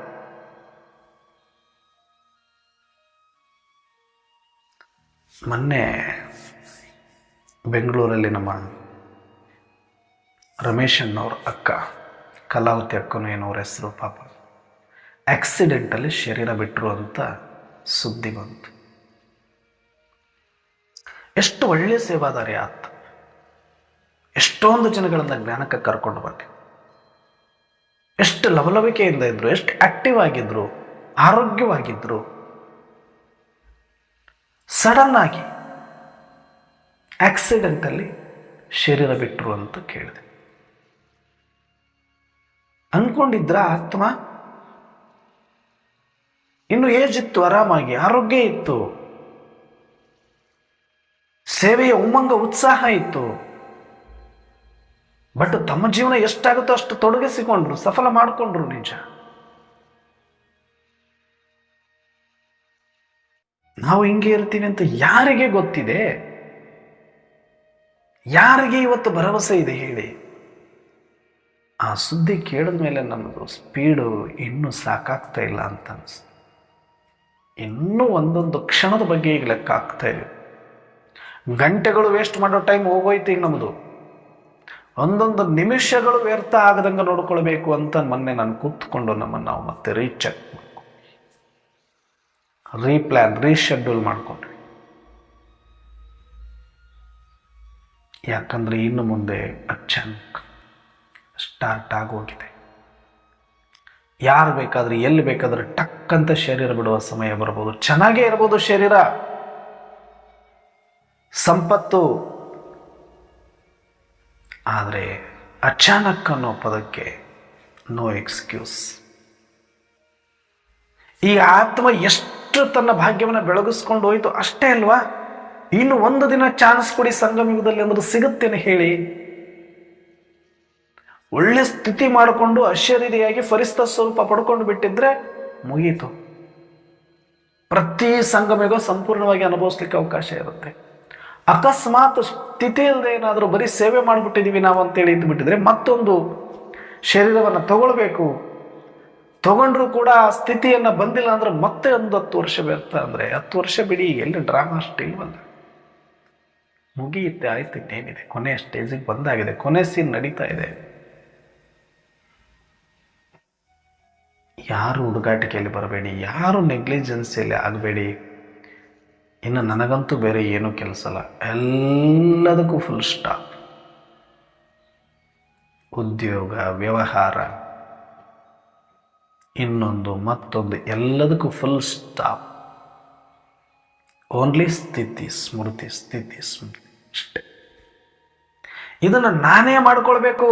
ಮೊನ್ನೆ ಬೆಂಗಳೂರಲ್ಲಿ ನಮ್ಮ ರಮೇಶ್ ಅಣ್ಣವ್ರ ಅಕ್ಕ, ಕಲಾವತಿ ಅಕ್ಕನೂ ಏನವ್ರ ಹೆಸರು, ಪಾಪ ಆಕ್ಸಿಡೆಂಟಲ್ಲಿ ಶರೀರ ಬಿಟ್ಟರು ಅಂತ ಸುದ್ದಿ ಬಂತು. ಎಷ್ಟು ಒಳ್ಳೆಯ ಸೇವಾದಾರಿ ಆತ. ಎಷ್ಟೊಂದು ಜನಗಳನ್ನ ಜ್ಞಾನಕ್ಕೆ ಕರ್ಕೊಂಡು ಬಂದೆ. ಎಷ್ಟು ಲವಲವಿಕೆಯಿಂದ ಇದ್ರು, ಎಷ್ಟು ಆಕ್ಟಿವ್ ಆಗಿದ್ರು, ಆರೋಗ್ಯವಾಗಿದ್ರು. ಸಡನ್ ಆಗಿ ಆಕ್ಸಿಡೆಂಟಲ್ಲಿ ಶರೀರ ಬಿಟ್ಟರು ಅಂತ ಕೇಳಿದೆ. ಅನ್ಕೊಂಡಿದ್ರ ಆತ್ಮ? ಇನ್ನು ಏಜ್ ಇತ್ತು, ಆರಾಮಾಗಿ ಆರೋಗ್ಯ ಇತ್ತು, ಸೇವೆಯ ಉಮ್ಮಂಗ ಉತ್ಸಾಹ ಇತ್ತು. ಬಟ್ ತಮ್ಮ ಜೀವನ ಎಷ್ಟಾಗುತ್ತೋ ಅಷ್ಟು ತೊಡಗಿಸಿಕೊಂಡ್ರು, ಸಫಲ ಮಾಡಿಕೊಂಡ್ರು. ನಿಜ, ನಾವು ಹಿಂಗೆ ಇರ್ತೀವಿ ಅಂತ ಯಾರಿಗೆ ಗೊತ್ತಿದೆ? ಯಾರಿಗೆ ಇವತ್ತು ಭರವಸೆ ಇದೆ ಹೇಳಿ? ಆ ಸುದ್ದಿ ಕೇಳಿದ ಮೇಲೆ ನಮ್ಮದು ಸ್ಪೀಡು ಇನ್ನೂ ಸಾಕಾಗ್ತಾ ಇಲ್ಲ ಅಂತ ಅನಿಸ್ತು. ಇನ್ನೂ ಒಂದೊಂದು ಕ್ಷಣದ ಬಗ್ಗೆ ಈಗ ಲೆಕ್ಕ ಆಗ್ತಾ ಇದೆ. ಗಂಟೆಗಳು ವೇಸ್ಟ್ ಮಾಡೋ ಟೈಮ್ ಹೋಗೋಯ್ತು ಈಗ ನಮ್ಮದು. ಒಂದೊಂದು ನಿಮಿಷಗಳು ವ್ಯರ್ಥ ಆಗದಂಗೆ ನೋಡ್ಕೊಳ್ಬೇಕು ಅಂತ ಮೊನ್ನೆ ನಾನು ಕೂತ್ಕೊಂಡು ನಮ್ಮನ್ನು ನಾವು ಮತ್ತೆ ರೀಚೆಕ್ ಮಾಡ್ಕೊಂಡು, ರೀಪ್ಲ್ಯಾನ್, ರೀಶೆಡ್ಯೂಲ್ ಮಾಡಿಕೊಂಡ್ರಿ. ಯಾಕಂದ್ರೆ ಇನ್ನು ಮುಂದೆ ಅಚಾನಕ್ ಸ್ಟಾರ್ಟ್ ಆಗೋಗಿದೆ. ಯಾರು ಬೇಕಾದ್ರೆ, ಎಲ್ಲಿ ಬೇಕಾದ್ರೆ ಟಕ್ ಅಂತ ಶರೀರ ಬಿಡುವ ಸಮಯ ಬರ್ಬೋದು. ಚೆನ್ನಾಗೇ ಇರ್ಬೋದು ಶರೀರ, ಸಂಪತ್ತು, ಆದರೆ ಅಚಾನಕ್ ಅನ್ನೋ ಪದಕ್ಕೆ ನೋ ಎಕ್ಸ್ಕ್ಯೂಸ್. ಈ ಆತ್ಮ ಎಷ್ಟು ತನ್ನ ಭಾಗ್ಯವನ್ನು ಬೆಳಗಿಸ್ಕೊಂಡು ಹೋಯ್ತು ಅಷ್ಟೇ ಅಲ್ವಾ? ಇನ್ನು ಒಂದು ದಿನ ಚಾನ್ಸ್ ಕೊಡಿ ಸಂಗಮಯುಗದಲ್ಲಿ ಅಂದ್ರೆ ಸಿಗುತ್ತೇನೆ ಹೇಳಿ? ಒಳ್ಳೆ ಸ್ಥಿತಿ ಮಾಡಿಕೊಂಡು ಅಶರೀರಿಯಾಗಿ ಫರಿಸ್ತ ಸ್ವರೂಪ ಪಡ್ಕೊಂಡು ಬಿಟ್ಟಿದ್ರೆ ಮುಗೀತು. ಪ್ರತಿ ಸಂಗಮಯುಗ ಸಂಪೂರ್ಣವಾಗಿ ಅನುಭವಿಸ್ಲಿಕ್ಕೆ ಅವಕಾಶ ಇರುತ್ತೆ. ಅಕಸ್ಮಾತ್ ಸ್ಥಿತಿ ಇಲ್ಲದೆ ಏನಾದರೂ ಬರೀ ಸೇವೆ ಮಾಡಿಬಿಟ್ಟಿದ್ದೀವಿ ನಾವು ಅಂತೇಳಿ ಇದ್ದುಬಿಟ್ಟಿದ್ರೆ ಮತ್ತೊಂದು ಶರೀರವನ್ನು ತಗೊಳ್ಬೇಕು. ತಗೊಂಡ್ರು ಕೂಡ ಆ ಸ್ಥಿತಿಯನ್ನು ಬಂದಿಲ್ಲ ಅಂದ್ರೆ ಮತ್ತೆ ಒಂದು 10 ವರ್ಷ ವ್ಯರ್ಥ. ಅಂದರೆ 10 ವರ್ಷ ಬಿಡಿ, ಎಲ್ಲಿ ಡ್ರಾಮಾ ಅಷ್ಟಿಲ್ವಲ್ಲ, ಮುಗಿಯುತ್ತೆ, ಆಯ್ತು, ಇನ್ನೇನಿದೆ, ಕೊನೆಯ ಸ್ಟೇಜಿಗೆ ಬಂದಾಗಿದೆ, ಕೊನೆ ಸೀನ್ ನಡೀತಾ ಇದೆ. ಯಾರು ಹುಡುಗಾಟಿಕೆಯಲ್ಲಿ ಬರಬೇಡಿ, ಯಾರು ನೆಗ್ಲಿಜೆನ್ಸಿಯಲ್ಲಿ ಆಗಬೇಡಿ. ಇನ್ನು ನನಗಂತೂ ಬೇರೆ ಏನೂ ಕೆಲಸ ಇಲ್ಲ, ಎಲ್ಲದಕ್ಕೂ ಫುಲ್ ಸ್ಟಾಪ್. ಉದ್ಯೋಗ, ವ್ಯವಹಾರ, ಇನ್ನೊಂದು ಮತ್ತೊಂದು, ಎಲ್ಲದಕ್ಕೂ ಫುಲ್ ಸ್ಟಾಪ್. ಓನ್ಲಿ ಸ್ಥಿತಿ ಸ್ಮೃತಿ, ಸ್ಥಿತಿ ಸ್ಮೃತಿ ಅಷ್ಟೇ. ಇದನ್ನು ನಾನೇ ಮಾಡ್ಕೊಳ್ಬೇಕು.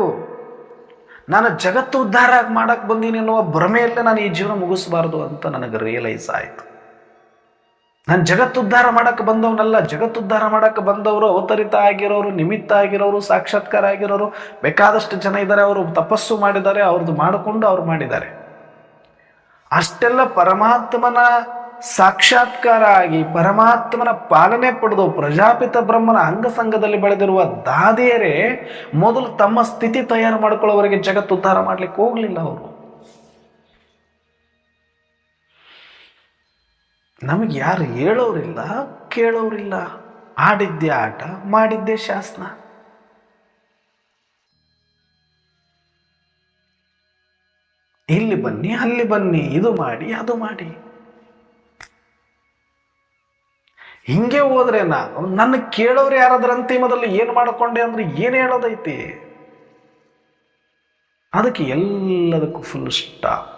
ನಾನು ಜಗತ್ತು ಉದ್ಧಾರ ಮಾಡಕ್ಕೆ ಬಂದೀನಿ ಅನ್ನುವ ಭ್ರಮೆಯಲ್ಲೇ ನಾನು ಈ ಜೀವನ ಮುಗಿಸಬಾರ್ದು ಅಂತ ನನಗೆ ರಿಯಲೈಸ್ ಆಯಿತು. ನಾನು ಜಗತ್ತುದ್ಧಾರ ಮಾಡಕ್ಕೆ ಬಂದವನಲ್ಲ. ಜಗತ್ತುದ್ಧಾರ ಮಾಡಕ್ಕೆ ಬಂದವರು ಅವತರಿತ ಆಗಿರೋರು, ನಿಮಿತ್ತ ಆಗಿರೋರು, ಸಾಕ್ಷಾತ್ಕಾರ ಆಗಿರೋರು ಬೇಕಾದಷ್ಟು ಜನ ಇದ್ದಾರೆ. ಅವರು ತಪಸ್ಸು ಮಾಡಿದ್ದಾರೆ, ಅವ್ರದ್ದು ಮಾಡಿಕೊಂಡು ಅವ್ರು ಮಾಡಿದ್ದಾರೆ. ಅಷ್ಟೆಲ್ಲ ಪರಮಾತ್ಮನ ಸಾಕ್ಷಾತ್ಕಾರ ಆಗಿ ಪರಮಾತ್ಮನ ಪಾಲನೆ ಪಡೆದು ಪ್ರಜಾಪಿತ ಬ್ರಹ್ಮನ ಅಂಗಸಂಗದಲ್ಲಿ ಬೆಳೆದಿರುವ ದಾದಿಯರೇ ಮೊದಲು ತಮ್ಮ ಸ್ಥಿತಿ ತಯಾರು ಮಾಡ್ಕೊಳ್ಳೋವರೆಗೆ ಜಗತ್ತುದ್ಧಾರ ಮಾಡ್ಲಿಕ್ಕೆ ಹೋಗ್ಲಿಲ್ಲ ಅವರು. ನಮಗೆ ಯಾರು ಹೇಳೋರಿಲ್ಲ, ಕೇಳೋರಿಲ್ಲ. ಆಡಿದ್ದೆ ಆಟ, ಮಾಡಿದ್ದೆ ಶಾಸನ. ಇಲ್ಲಿ ಬನ್ನಿ, ಅಲ್ಲಿ ಬನ್ನಿ, ಇದು ಮಾಡಿ, ಅದು ಮಾಡಿ. ಹಿಂಗೆ ಹೋದ್ರೆ ನನ್ನ ಕೇಳೋರು ಯಾರಾದ್ರ ಅಂತಿಮದಲ್ಲಿ ಏನು ಮಾಡಿಕೊಂಡೆ ಅಂದ್ರೆ ಏನು ಹೇಳೋದೈತಿ? ಅದಕ್ಕೆ ಎಲ್ಲದಕ್ಕೂ ಫುಲ್ ಸ್ಟಾಪ್.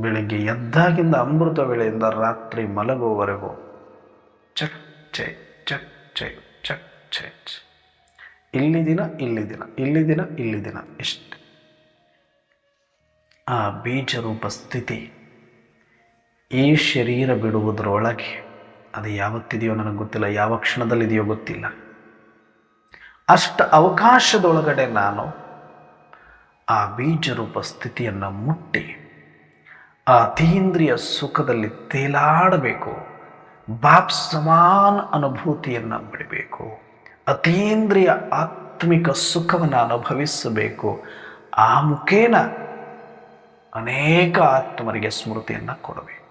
ಬೆಳಿಗ್ಗೆ ಎದ್ದಾಗಿಂದ ಅಮೃತ ವೇಳೆಯಿಂದ ರಾತ್ರಿ ಮಲಗುವವರೆಗೂ ಚಕ್ ಚೈ ಚಕ್ ಚೈ ಚಕ್ ಚೈ ಚ. ಇಲ್ಲಿ ದಿನ ಇಲ್ಲಿ ದಿನ ಇಲ್ಲಿ ದಿನ ಇಲ್ಲಿ ದಿನ ಇಷ್ಟೆ. ಆ ಬೀಜರೂಪ ಸ್ಥಿತಿ ಈ ಶರೀರ ಬಿಡುವುದರೊಳಗೆ, ಅದು ಯಾವತ್ತಿದೆಯೋ ನನಗೆ ಗೊತ್ತಿಲ್ಲ, ಯಾವ ಕ್ಷಣದಲ್ಲಿದೆಯೋ ಗೊತ್ತಿಲ್ಲ, ಅಷ್ಟ ಅವಕಾಶದೊಳಗಡೆ ನಾನು ಆ ಬೀಜರೂಪ ಸ್ಥಿತಿಯನ್ನು ಮುಟ್ಟಿ ಆ ಅತೀಂದ್ರಿಯ ಸುಖದಲ್ಲಿ ತೇಲಾಡಬೇಕು. ಬಾಪ್ ಸಮಾನ ಅನುಭೂತಿಯನ್ನು ಬಿಡಬೇಕು. ಅತೀಂದ್ರಿಯ ಆತ್ಮಿಕ ಸುಖವನ್ನು ಅನುಭವಿಸಬೇಕು. ಆ ಮುಖೇನ ಅನೇಕ ಆತ್ಮರಿಗೆ ಸ್ಮೃತಿಯನ್ನು ಕೊಡಬೇಕು.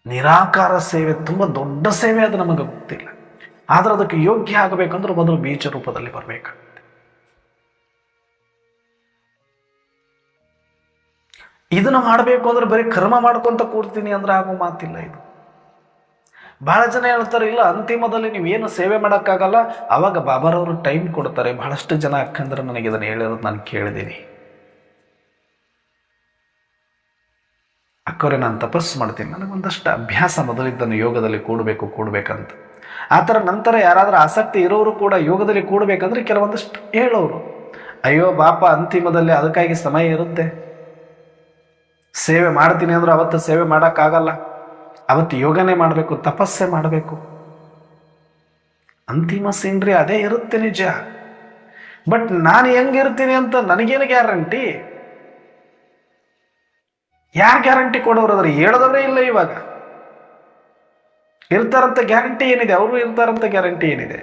ನಿರಾಕಾರ ಸೇವೆ ತುಂಬ ದೊಡ್ಡ ಸೇವೆ, ಅದು ನಮಗೆ ಗೊತ್ತಿಲ್ಲ. ಆದರೆ ಅದಕ್ಕೆ ಯೋಗ್ಯ ಆಗಬೇಕಂದ್ರೆ ಮೊದಲು ಬೀಜ ರೂಪದಲ್ಲಿ ಬರಬೇಕಾಗುತ್ತೆ. ಇದನ್ನು ಮಾಡಬೇಕು ಅಂದ್ರೆ ಬರೀ ಕರ್ಮ ಮಾಡ್ಕೊಂತ ಕೂಡ್ತೀನಿ ಅಂದ್ರೆ ಆಗೋ ಮಾತಿಲ್ಲ. ಇದು ಬಹಳ ಜನ ಹೇಳ್ತಾರೆ, ಇಲ್ಲ ಅಂತಿಮದಲ್ಲಿ ನೀವೇನು ಸೇವೆ ಮಾಡೋಕ್ಕಾಗಲ್ಲ. ಅವಾಗ ಬಾಬಾರವರು ಟೈಮ್ ಕೊಡ್ತಾರೆ. ಬಹಳಷ್ಟು ಜನ ಅಕ್ಕಂದ್ರೆ ನನಗೆ ಇದನ್ನು ಹೇಳಿರೋದು ನಾನು ಕೇಳಿದ್ದೀನಿ. ಅಕ್ಕವ್ರೆ, ನಾನು ತಪಸ್ಸು ಮಾಡ್ತೀನಿ, ನನಗೊಂದಷ್ಟು ಅಭ್ಯಾಸ ಮೊದಲಿದ್ದನ್ನು ಯೋಗದಲ್ಲಿ ಕೂಡಬೇಕಂತ. ಆ ಥರ ನಂತರ ಯಾರಾದರೂ ಆಸಕ್ತಿ ಇರೋರು ಕೂಡ ಯೋಗದಲ್ಲಿ ಕೂಡಬೇಕಂದ್ರೆ ಕೆಲವೊಂದಷ್ಟು ಹೇಳೋರು, ಅಯ್ಯೋ ಬಾಪ ಅಂತಿಮದಲ್ಲಿ ಅದಕ್ಕಾಗಿ ಸಮಯ ಇರುತ್ತೆ, ಸೇವೆ ಮಾಡ್ತೀನಿ ಅಂದ್ರೆ ಅವತ್ತು ಸೇವೆ ಮಾಡೋಕ್ಕಾಗಲ್ಲ, ಅವತ್ತು ಯೋಗನೇ ಮಾಡಬೇಕು, ತಪಸ್ಸೆ ಮಾಡಬೇಕು. ಅಂತಿಮ ಸೀನ್ರಿ ಅದೇ ಇರುತ್ತೆ ನಿಜ. ಬಟ್ ನಾನು ಹೆಂಗಿರ್ತೀನಿ ಅಂತ ನನಗೇನು ಗ್ಯಾರಂಟಿ? ಯಾರು ಗ್ಯಾರಂಟಿ ಕೊಡೋರಾದ್ರೆ? ಹೇಳೋದವ್ರೇ ಇಲ್ಲ. ಇವಾಗ ಇರ್ತಾರಂತ ಗ್ಯಾರಂಟಿ ಏನಿದೆ? ಅವರು ಇರ್ತಾರಂತ ಗ್ಯಾರಂಟಿ ಏನಿದೆ?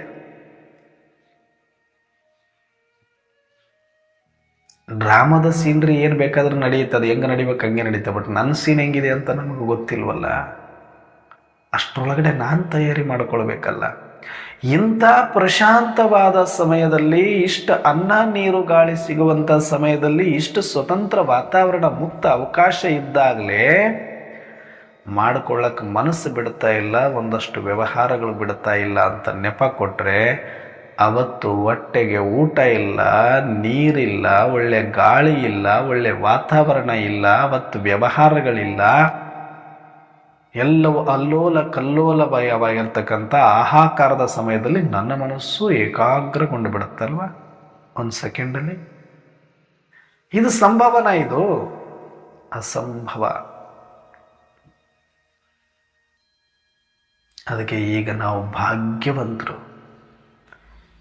ಡ್ರಾಮಾದ ಸೀನ್ರಿ ಏನು ಬೇಕಾದ್ರೂ ನಡೆಯುತ್ತೆ, ಅದು ಹೆಂಗೆ ನಡಿಬೇಕು ಹಂಗೆ ನಡೀತೆ. ಬಟ್ ನನ್ನ ಸೀನ್ ಹೆಂಗಿದೆ ಅಂತ ನಮಗೆ ಗೊತ್ತಿಲ್ವಲ್ಲ. ಅಷ್ಟರೊಳಗಡೆ ನಾನು ತಯಾರಿ ಮಾಡಿಕೊಳ್ಬೇಕಲ್ಲ. ಇಂಥ ಪ್ರಶಾಂತವಾದ ಸಮಯದಲ್ಲಿ, ಇಷ್ಟು ಅನ್ನ ನೀರು ಗಾಳಿ ಸಿಗುವಂಥ ಸಮಯದಲ್ಲಿ, ಇಷ್ಟು ಸ್ವತಂತ್ರ ವಾತಾವರಣ, ಮುಕ್ತ ಅವಕಾಶ ಇದ್ದಾಗಲೇ ಮಾಡಿಕೊಳ್ಳಕ್ಕೆ ಮನಸ್ಸು ಬಿಡ್ತಾ ಇಲ್ಲ, ಒಂದಷ್ಟು ವ್ಯವಹಾರಗಳು ಬಿಡ್ತಾ ಇಲ್ಲ ಅಂತ ನೆಪ ಕೊಟ್ಟರೆ, ಅವತ್ತು ಹೊಟ್ಟೆಗೆ ಊಟ ಇಲ್ಲ, ನೀರಿಲ್ಲ, ಒಳ್ಳೆ ಗಾಳಿ ಇಲ್ಲ, ಒಳ್ಳೆ ವಾತಾವರಣ ಇಲ್ಲ, ಅವತ್ತು ವ್ಯವಹಾರಗಳಿಲ್ಲ, ಎಲ್ಲವೂ ಅಲ್ಲೋಲ ಕಲ್ಲೋಲಭಯವಾಗಿರ್ತಕ್ಕಂಥ ಆಹಾಕಾರದ ಸಮಯದಲ್ಲಿ ನನ್ನ ಮನಸ್ಸು ಏಕಾಗ್ರಗೊಂಡು ಬಿಡುತ್ತಲ್ವ ಒಂದು ಸೆಕೆಂಡಲ್ಲಿ. ಇದು ಸಂಭವನ? ಇದು ಅಸಂಭವ. ಅದಕ್ಕೆ ಈಗ ನಾವು ಭಾಗ್ಯವಂತರು.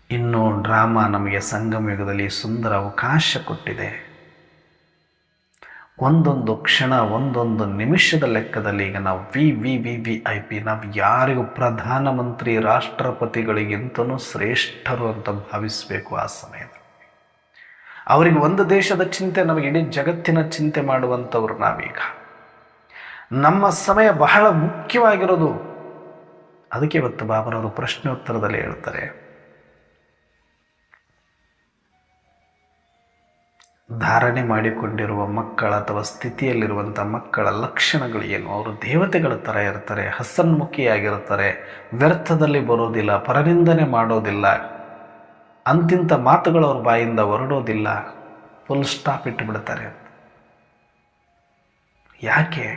ಇನ್ನು ಡ್ರಾಮಾ ನಮಗೆ ಸಂಗಮ ಯುಗದಲ್ಲಿ ಸುಂದರ ಅವಕಾಶ ಕೊಟ್ಟಿದೆ. ಒಂದೊಂದು ಕ್ಷಣ, ಒಂದೊಂದು ನಿಮಿಷದ ಲೆಕ್ಕದಲ್ಲಿ ಈಗ ನಾವು VIP, ನಾವು ಯಾರಿಗೂ ಪ್ರಧಾನಮಂತ್ರಿ ರಾಷ್ಟ್ರಪತಿಗಳಿಗಿಂತನೂ ಶ್ರೇಷ್ಠರು ಅಂತ ಭಾವಿಸಬೇಕು. ಆ ಸಮಯದಲ್ಲಿ ಅವರಿಗೆ ಒಂದು ದೇಶದ ಚಿಂತೆ, ನಮಗೆ ಇಡೀ ಜಗತ್ತಿನ ಚಿಂತೆ ಮಾಡುವಂಥವ್ರು ನಾವೀಗ. ನಮ್ಮ ಸಮಯ ಬಹಳ ಮುಖ್ಯವಾಗಿರೋದು. ಅದಕ್ಕೆ ಇವತ್ತು ಬಾಬರವರು ಪ್ರಶ್ನೋತ್ತರದಲ್ಲಿ ಹೇಳ್ತಾರೆ, ಧಾರಣೆ ಮಾಡಿಕೊಂಡಿರುವ ಮಕ್ಕಳ ಅಥವಾ ಸ್ಥಿತಿಯಲ್ಲಿರುವಂಥ ಮಕ್ಕಳ ಲಕ್ಷಣಗಳು ಏನು? ಅವರು ದೇವತೆಗಳ ಥರ ಇರ್ತಾರೆ, ಹಸನ್ಮುಖಿಯಾಗಿರ್ತಾರೆ, ವ್ಯರ್ಥದಲ್ಲಿ ಬರೋದಿಲ್ಲ, ಪರನಿಂದನೆ ಮಾಡೋದಿಲ್ಲ, ಅಂತಿಂಥ ಮಾತುಗಳು ಅವ್ರ ಬಾಯಿಂದ ಹೊರಡೋದಿಲ್ಲ, ಫುಲ್ ಸ್ಟಾಪ್ ಇಟ್ಟು ಬಿಡ್ತಾರೆ. ಯಾಕೆ?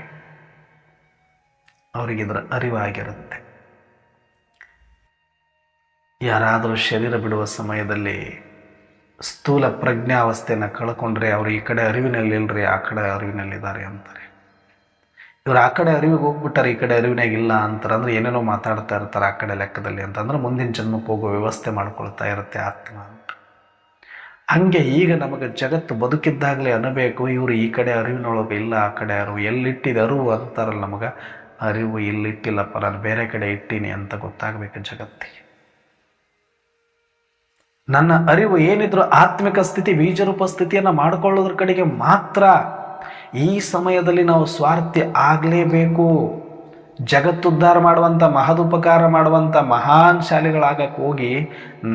ಅವರಿಗಿದ್ರ ಅರಿವಾಗಿರುತ್ತೆ. ಯಾರಾದರೂ ಶರೀರ ಬಿಡುವ ಸಮಯದಲ್ಲಿ ಸ್ಥೂಲ ಪ್ರಜ್ಞಾವಸ್ಥೆಯನ್ನು ಕಳ್ಕೊಂಡ್ರೆ ಅವರು ಈ ಕಡೆ ಅರಿವಿನಲ್ಲಿಲ್ಲರಿ, ಆ ಕಡೆ ಅರಿವಿನಲ್ಲಿದ್ದಾರೆ ಅಂತಾರೆ. ಇವರು ಆ ಕಡೆ ಅರಿವಿಗೆ ಹೋಗ್ಬಿಟ್ಟಾರೆ, ಈ ಕಡೆ ಅರಿವಿನಾಗಿಲ್ಲ ಅಂತಾರೆ. ಅಂದರೆ ಏನೇನೋ ಮಾತಾಡ್ತಾ ಇರ್ತಾರೆ ಆ ಕಡೆ ಲೆಕ್ಕದಲ್ಲಿ ಅಂತಂದ್ರೆ ಮುಂದಿನ ಜನ್ಮಕ್ಕೆ ಹೋಗೋ ವ್ಯವಸ್ಥೆ ಮಾಡ್ಕೊಳ್ತಾ ಇರುತ್ತೆ ಆತ್ಮ ಅಂತ. ಹಾಗೆ ಈಗ ನಮಗೆ ಜಗತ್ತು ಬದುಕಿದ್ದಾಗಲೇ ಅನ್ನಬೇಕು, ಇವರು ಈ ಕಡೆ ಅರಿವಿನೊಳಗೆ ಇಲ್ಲ, ಆ ಕಡೆ ಅರಿವು. ಎಲ್ಲಿಟ್ಟಿದೆ ಅರಿವು ಅಂತಾರಲ್ಲ, ನಮಗೆ ಅರಿವು ಇಲ್ಲಿಟ್ಟಿಲ್ಲಪ್ಪ, ನಾನು ಬೇರೆ ಕಡೆ ಇಟ್ಟೀನಿ ಅಂತ ಗೊತ್ತಾಗಬೇಕು ಜಗತ್ತಿಗೆ. ನನ್ನ ಅರಿವು ಏನಿದ್ರು ಆತ್ಮಿಕ ಸ್ಥಿತಿ, ಬೀಜರೂಪ ಸ್ಥಿತಿಯನ್ನು ಮಾಡಿಕೊಳ್ಳೋದ್ರ ಕಡೆಗೆ ಮಾತ್ರ. ಈ ಸಮಯದಲ್ಲಿ ನಾವು ಸ್ವಾರ್ಥಿ ಆಗಲೇಬೇಕು. ಜಗತ್ತುದ್ಧಾರ ಮಾಡುವಂಥ, ಮಹದುಪಕಾರ ಮಾಡುವಂಥ ಮಹಾನ್ ಶಾಲೆಗಳಾಗಕ್ಕೆ ಹೋಗಿ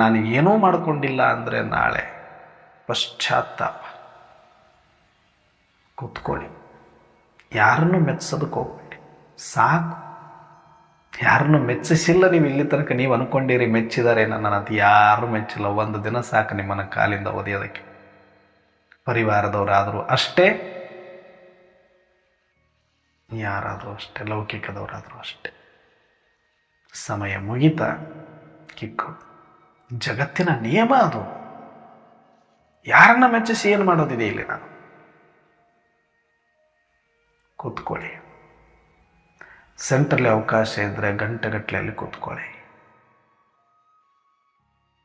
ನಾನು ಏನೂ ಮಾಡಿಕೊಂಡಿಲ್ಲ ಅಂದರೆ ನಾಳೆ ಪಶ್ಚಾತ್ತಾಪ. ಕೂತ್ಕೊಳ್ಳಿ, ಯಾರನ್ನು ಮೆಚ್ಚೋದಕ್ಕೆ ಹೋಗ್ಬೇಡಿ, ಸಾಕು. ಯಾರನ್ನು ಮೆಚ್ಚಿಸಿಲ್ಲ. ನೀವು ಇಲ್ಲಿ ತನಕ ನೀವು ಅನ್ಕೊಂಡಿರಿ ಮೆಚ್ಚಿದ್ದಾರೆ ನನ್ನದು. ಯಾರು ಮೆಚ್ಚಿಲ್ಲ. ಒಂದು ದಿನ ಸಾಕು ನಿಮ್ಮನ್ನು ಕಾಲಿಂದ ಒದೆಯೋದಕ್ಕೆ. ಪರಿವಾರದವರಾದರೂ ಅಷ್ಟೇ, ಯಾರಾದರೂ ಅಷ್ಟೇ, ಲೌಕಿಕದವರಾದರೂ ಅಷ್ಟೇ. ಸಮಯ ಮುಗಿತಾ ಕಿಕ್ಕು. ಜಗತ್ತಿನ ನಿಯಮ ಅದು. ಯಾರನ್ನ ಮೆಚ್ಚಿಸಿ ಏನು ಮಾಡೋದಿದೆ ಇಲ್ಲಿ? ನಾನು ಕೂತ್ಕೊಳ್ಳಿ. ಸೆಂಟ್ರಲ್ಲಿ ಅವಕಾಶ ಇದ್ದರೆ ಗಂಟೆಗಟ್ಟಲೆ ಅಲ್ಲಿ ಕೂತ್ಕೊಳ್ಳಿ.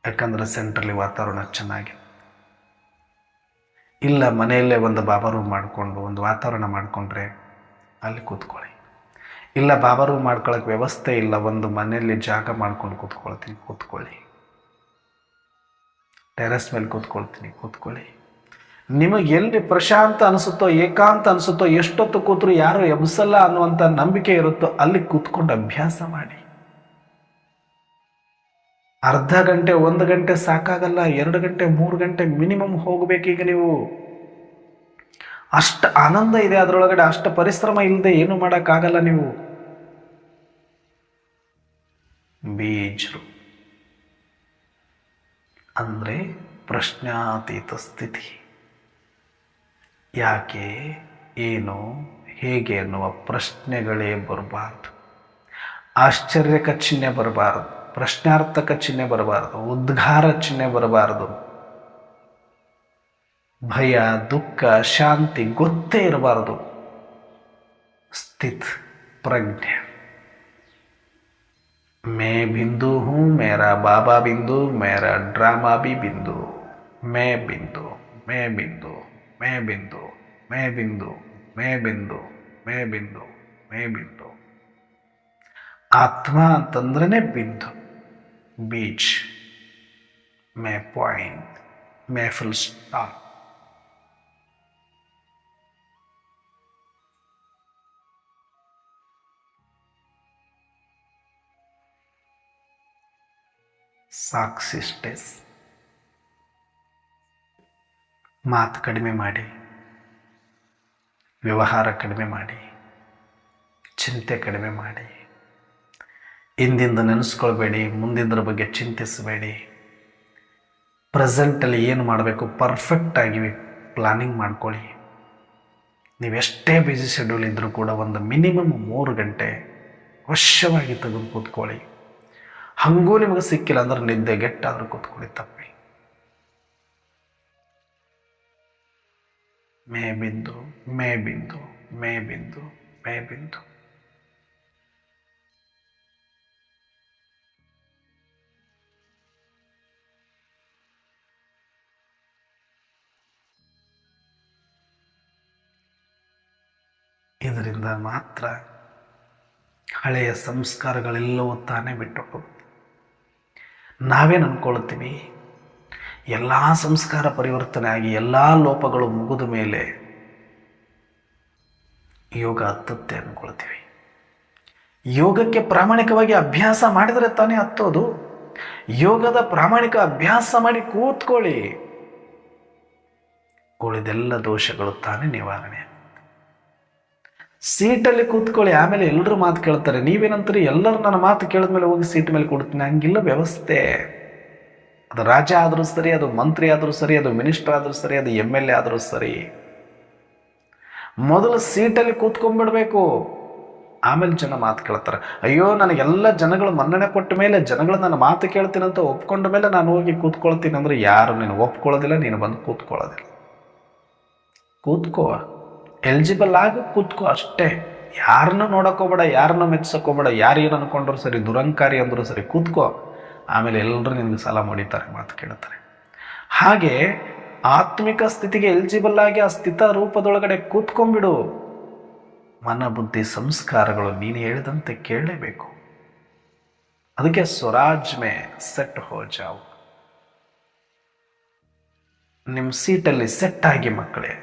ಯಾಕಂದರೆ ಸೆಂಟ್ರಲ್ಲಿ ವಾತಾವರಣ ಚೆನ್ನಾಗಿ. ಇಲ್ಲ ಮನೆಯಲ್ಲೇ ಒಂದು ಬಾಬಾ ರೂಮ್ ಮಾಡಿಕೊಂಡು ಒಂದು ವಾತಾವರಣ ಮಾಡಿಕೊಂಡ್ರೆ ಅಲ್ಲಿ ಕೂತ್ಕೊಳ್ಳಿ. ಇಲ್ಲ ಬಾಬಾ ರೂಮ್ ಮಾಡ್ಕೊಳ್ಳೋಕೆ ವ್ಯವಸ್ಥೆ ಇಲ್ಲ, ಒಂದು ಮನೆಯಲ್ಲಿ ಜಾಗ ಮಾಡ್ಕೊಂಡು ಕೂತ್ಕೊಳ್ಳಿ. ಟೆರೆಸ್ ಮೇಲೆ ಕೂತ್ಕೊಳ್ಳಿ. ನಿಮಗೆ ಎಲ್ಲಿ ಪ್ರಶಾಂತ ಅನಿಸುತ್ತೋ, ಏಕಾಂತ ಅನಿಸುತ್ತೋ, ಎಷ್ಟೊತ್ತು ಕೂತ್ರು ಯಾರು ಎಬ್ಸಲ್ಲ ಅನ್ನುವಂಥ ನಂಬಿಕೆ ಇರುತ್ತೋ ಅಲ್ಲಿ ಕೂತ್ಕೊಂಡು ಅಭ್ಯಾಸ ಮಾಡಿ. ಅರ್ಧ ಗಂಟೆ 1 ಗಂಟೆ ಸಾಕಾಗಲ್ಲ, 2 ಗಂಟೆ 3 ಗಂಟೆ ಮಿನಿಮಮ್ ಹೋಗಬೇಕೀಗ ನೀವು. ಅಷ್ಟು ಆನಂದ ಇದೆ ಅದರೊಳಗಡೆ, ಅಷ್ಟು ಪರಿಶ್ರಮ ಇಲ್ಲದೆ ಏನು ಮಾಡೋಕ್ಕಾಗಲ್ಲ ನೀವು. ಬೀಜರು ಅಂದರೆ ಪ್ರಶ್ನಾತೀತ ಸ್ಥಿತಿ. ಯಾಕೆ, ಏನು, ಹೇಗೆ ಅನ್ನುವ ಪ್ರಶ್ನೆಗಳೇ ಬರಬಾರ್ದು. ಆಶ್ಚರ್ಯಕ ಚಿಹ್ನೆ ಬರಬಾರದು, ಪ್ರಶ್ನಾರ್ಥಕ ಚಿಹ್ನೆ ಬರಬಾರದು, ಉದ್ಗಾರ ಚಿಹ್ನೆ ಬರಬಾರದು. ಭಯ, ದುಃಖ, ಶಾಂತಿ ಗೊತ್ತೇ ಇರಬಾರದು. ಸ್ಥಿತ್ ಪ್ರಜ್ಞೆ. मैं बिंदु हूँ, मेरा बाबा बिंदु, मेरा ड्रामा भी बिंदु. मैं बिंदु, मैं बिंदु, मैं बिंदु, मैं बिंदु, मैं बिंदु, मैं बिंदु, मैं बिंदु. आत्मा ಅಂತಂದ್ರೇ ಬಿಂದು, ಬೀಜ್. मैं पॉइंट, मैं फुल स्टॉप. ಸಾಕ್ಷಿ ಸ್ಟೇಸ್. ಮಾತು ಕಡಿಮೆ ಮಾಡಿ, ವ್ಯವಹಾರ ಕಡಿಮೆ ಮಾಡಿ, ಚಿಂತೆ ಕಡಿಮೆ ಮಾಡಿ. ಹಿಂದಿಂದ ನೆನೆಸ್ಕೊಳ್ಬೇಡಿ, ಮುಂದಿನ ಬಗ್ಗೆ ಚಿಂತಿಸಬೇಡಿ. ಪ್ರೆಸೆಂಟಲ್ಲಿ ಏನು ಮಾಡಬೇಕು ಪರ್ಫೆಕ್ಟಾಗಿ ಪ್ಲಾನಿಂಗ್ ಮಾಡ್ಕೊಳ್ಳಿ. ನೀವೆಷ್ಟೇ ಬ್ಯುಸಿ ಶೆಡ್ಯೂಲ್ ಇದ್ದರೂ ಕೂಡ ಒಂದು ಮಿನಿಮಮ್ 3 ಗಂಟೆ ಅವಶ್ಯವಾಗಿ ತೆಗೆದು ಕೂತ್ಕೊಳ್ಳಿ. ಹಂಗೂ ನಿಮಗೆ ಸಿಕ್ಕಿಲ್ಲ ಅಂದ್ರೆ ನಿದ್ದೆಗೆಟ್ಟಾದರೂ ಕೂತ್ಕೊಳ್ಳಿ, ತಪ್ಪಿ. ಮೇ ಬಿಂದು, ಮೇ ಬಿಂದು, ಮೇ ಬಿಂದು, ಮೇ ಬಿಂದು. ಇದರಿಂದ ಮಾತ್ರ ಹಳೆಯ ಸಂಸ್ಕಾರಗಳೆಲ್ಲವೂ ತಾನೇ ಬಿಟ್ಟು ಹೋಗುತ್ತೆ. ನಾವೇನು ಅಂದ್ಕೊಳ್ತೀವಿ, ಎಲ್ಲ ಸಂಸ್ಕಾರ ಪರಿವರ್ತನೆ ಆಗಿ ಎಲ್ಲ ಲೋಪಗಳು ಮುಗಿದ ಮೇಲೆ ಯೋಗ ಹತ್ತುತ್ತೆ ಅಂದ್ಕೊಳ್ತೀವಿ. ಯೋಗಕ್ಕೆ ಪ್ರಾಮಾಣಿಕವಾಗಿ ಅಭ್ಯಾಸ ಮಾಡಿದರೆ ತಾನೇ ಹತ್ತೋದು. ಯೋಗದ ಪ್ರಾಮಾಣಿಕ ಅಭ್ಯಾಸ ಮಾಡಿ ಕೂತ್ಕೊಳ್ಳಿ, ಉಳಿದೆಲ್ಲ ದೋಷಗಳು ತಾನೇ ನಿವಾರಣೆ. ಸೀಟಲ್ಲಿ ಕೂತ್ಕೊಳ್ಳಿ, ಆಮೇಲೆ ಎಲ್ಲರೂ ಮಾತು ಕೇಳ್ತಾರೆ. ನೀವೇನಂತೀರಿ, ಎಲ್ಲರೂ ನನ್ನ ಮಾತು ಕೇಳಿದ್ಮೇಲೆ ಹೋಗಿ ಸೀಟ್ ಮೇಲೆ ಕೊಡ್ತೀನಿ. ಹಂಗಿಲ್ಲ ವ್ಯವಸ್ಥೆ. ಅದು ರಾಜ ಆದರೂ ಸರಿ, ಅದು ಮಂತ್ರಿ ಆದರೂ ಸರಿ, ಅದು ಮಿನಿಸ್ಟರ್ ಆದರೂ ಸರಿ, ಅದು MLA ಆದರೂ ಸರಿ. ಮೊದಲು ಸೀಟಲ್ಲಿ ಕೂತ್ಕೊಂಡ್ಬಿಡ್ಬೇಕು, ಆಮೇಲೆ ಜನ ಮಾತು ಕೇಳ್ತಾರೆ. ಅಯ್ಯೋ, ನನಗೆಲ್ಲ ಜನಗಳು ಮನ್ನಣೆ ಕೊಟ್ಟ ಮೇಲೆ, ಜನಗಳು ನನ್ನ ಮಾತು ಕೇಳ್ತೀನಂತ ಒಪ್ಕೊಂಡ ಮೇಲೆ ನಾನು ಹೋಗಿ ಕೂತ್ಕೊಳ್ತೀನಿ ಅಂದರೆ ಯಾರು ನೀನು ಒಪ್ಕೊಳ್ಳೋದಿಲ್ಲ, ನೀನು ಬಂದು ಕೂತ್ಕೊಳ್ಳೋದಿಲ್ಲ. ಕೂತ್ಕೋ, ಎಲಿಜಿಬಲ್ ಆಗಿ ಕೂತ್ಕೋ ಅಷ್ಟೇ. ಯಾರನ್ನೂ ನೋಡೋಕೋಬೇಡ, ಯಾರನ್ನೂ ಮೆಚ್ಚೋಕೋಬೇಡ. ಯಾರು ಏನು ಅಂದ್ಕೊಂಡ್ರು ಸರಿ, ದುರಂಕಾರಿ ಅಂದರೂ ಸರಿ, ಕೂತ್ಕೋ. ಆಮೇಲೆ ಎಲ್ಲರೂ ನಿನಗೆ ಸಾಲ ಮಾಡಿತಾರೆ, ಮಾತು ಕೇಳ್ತಾರೆ. ಹಾಗೆ ಆತ್ಮಿಕ ಸ್ಥಿತಿಗೆ ಎಲಿಜಿಬಲ್ ಆಗಿ ಆ ಸ್ಥಿತ ರೂಪದೊಳಗಡೆ ಕೂತ್ಕೊಂಡ್ಬಿಡು. ಮನ ಬುದ್ಧಿ ಸಂಸ್ಕಾರಗಳು ನೀನು ಹೇಳಿದಂತೆ ಕೇಳಲೇಬೇಕು. ಅದಕ್ಕೆ ಸ್ವರಾಜ್ ಮೇ ಸೆಟ್ ಹೋ ಜಾವು. ನಿಮ್ಮ ಸೀಟಲ್ಲಿ ಸೆಟ್ ಆಗಿ ಮಕ್ಕಳೇ.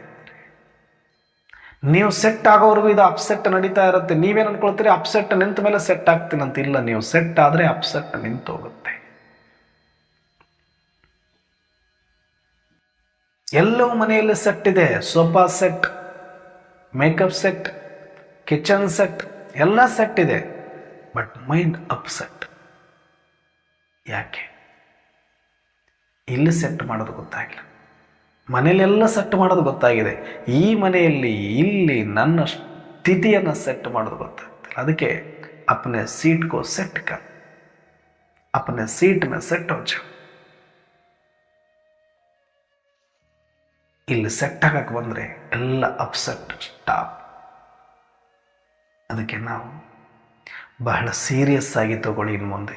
ನೀವು ಸೆಟ್ ಆಗೋವರೆಗೂ ಇದು ಅಪ್ಸೆಟ್ ನಡೀತಾ ಇರುತ್ತೆ. ನೀವೇನು ಅನ್ಕೊಳ್ತೀರಿ, ಅಪ್ಸೆಟ್ ನಿಂತ ಮೇಲೆ ಸೆಟ್ ಆಗ್ತೀನಂತ. ಇಲ್ಲ, ನೀವು ಸೆಟ್ ಆದರೆ ಅಪ್ಸೆಟ್ ನಿಂತು ಹೋಗುತ್ತೆ. ಎಲ್ಲವೂ ಮನೆಯಲ್ಲಿ ಸೆಟ್ ಇದೆ. Sofa set, makeup set, kitchen set, ಎಲ್ಲ ಸೆಟ್ ಇದೆ. But mind upset. ಯಾಕೆ? ಇಲ್ಲಿ ಸೆಟ್ ಮಾಡೋದು ಗೊತ್ತಾಗಿಲ್ಲ, ಮನೆಯಲ್ಲೆಲ್ಲ ಸೆಟ್ ಮಾಡೋದು ಗೊತ್ತಾಗಿದೆ, ಈ ಮನೆಯಲ್ಲಿ ಇಲ್ಲಿ ನನ್ನ ಸ್ಥಿತಿಯನ್ನು ಸೆಟ್ ಮಾಡೋದು ಗೊತ್ತಾಗ್ತಿಲ್ಲ. ಅದಕ್ಕೆ ಅಪ್ನೆ ಸೀಟ್ ಕೋ ಸೆಟ್ ಕರ್, ಅಪ್ನೆ ಸೀಟ್ ಮೇ ಸೆಟ್ ಹೋ ಜಾ. ಇಲ್ಲಿ ಸೆಟ್ ಆಗಕ್ಕೆ ಬಂದರೆ ಎಲ್ಲ ಅಪ್ಸೆಟ್ ಸ್ಟಾಪ್. ಅದಕ್ಕೆ ನಾವು ಬಹಳ ಸೀರಿಯಸ್ ಆಗಿ ತಗೊಳ್ಳಿ. ಇನ್ನು ಮುಂದೆ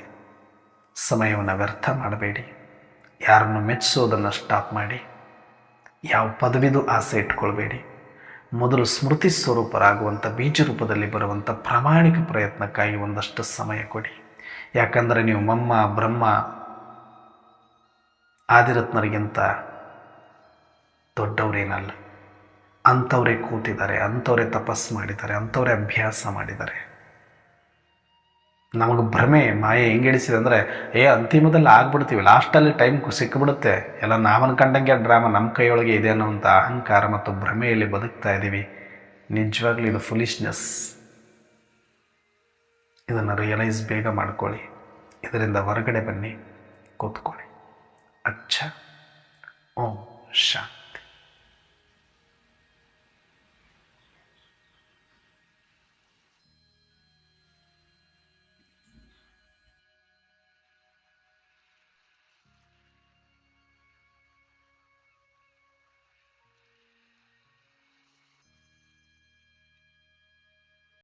ಸಮಯವನ್ನು ವ್ಯರ್ಥ ಮಾಡಬೇಡಿ, ಯಾರನ್ನು ಮೆಚ್ಚಿಸೋದನ್ನು ಸ್ಟಾಪ್ ಮಾಡಿ, ಯಾವ ಪದವಿದು ಆಸೆ ಇಟ್ಕೊಳ್ಬೇಡಿ. ಮೊದಲು ಸ್ಮೃತಿ ಸ್ವರೂಪರಾಗುವಂಥ ಬೀಜ ರೂಪದಲ್ಲಿ ಬರುವಂಥ ಪ್ರಾಮಾಣಿಕ ಪ್ರಯತ್ನಕ್ಕಾಗಿ ಒಂದಷ್ಟು ಸಮಯ ಕೊಡಿ. ಯಾಕಂದರೆ ನೀವು ಮಮ್ಮ ಬ್ರಹ್ಮ ಆದಿರತ್ನರಿಗಿಂತ ದೊಡ್ಡವರೇನಲ್ಲ. ಅಂಥವರೇ ಕೂತಿದ್ದಾರೆ, ಅಂಥವರೇ ತಪಸ್ಸು ಮಾಡಿದ್ದಾರೆ, ಅಂಥವರೇ ಅಭ್ಯಾಸ ಮಾಡಿದ್ದಾರೆ. ನಮಗೆ ಭ್ರಮೆ ಮಾಯೆ ಹೆಂಗಿಡಿಸಿದೆ ಅಂದರೆ ಅಂತಿಮದಲ್ಲಿ ಆಗ್ಬಿಡ್ತೀವಿ, ಲಾಸ್ಟಲ್ಲಿ ಟೈಮ್ ಸಿಕ್ಕಿಬಿಡುತ್ತೆ, ಎಲ್ಲ ನಾವು ಅನ್ಕೊಂಡಂಗೆ ಡ್ರಾಮಾ ನಮ್ಮ ಕೈಯೊಳಗೆ ಇದೆ ಅನ್ನೋಂಥ ಅಹಂಕಾರ ಮತ್ತು ಭ್ರಮೆಯಲ್ಲಿ ಬದುಕ್ತಾ ಇದ್ದೀವಿ. ನಿಜವಾಗ್ಲೂ ಇದು ಫುಲಿಶ್ನೆಸ್. ಇದನ್ನು ರಿಯಲೈಸ್ ಬೇಗ ಮಾಡ್ಕೊಳ್ಳಿ, ಇದರಿಂದ ಹೊರಗಡೆ ಬನ್ನಿ, ಕೂತ್ಕೊಳ್ಳಿ. ಅಚ್ಚ. ಓಂ ಶಾಂತಿ.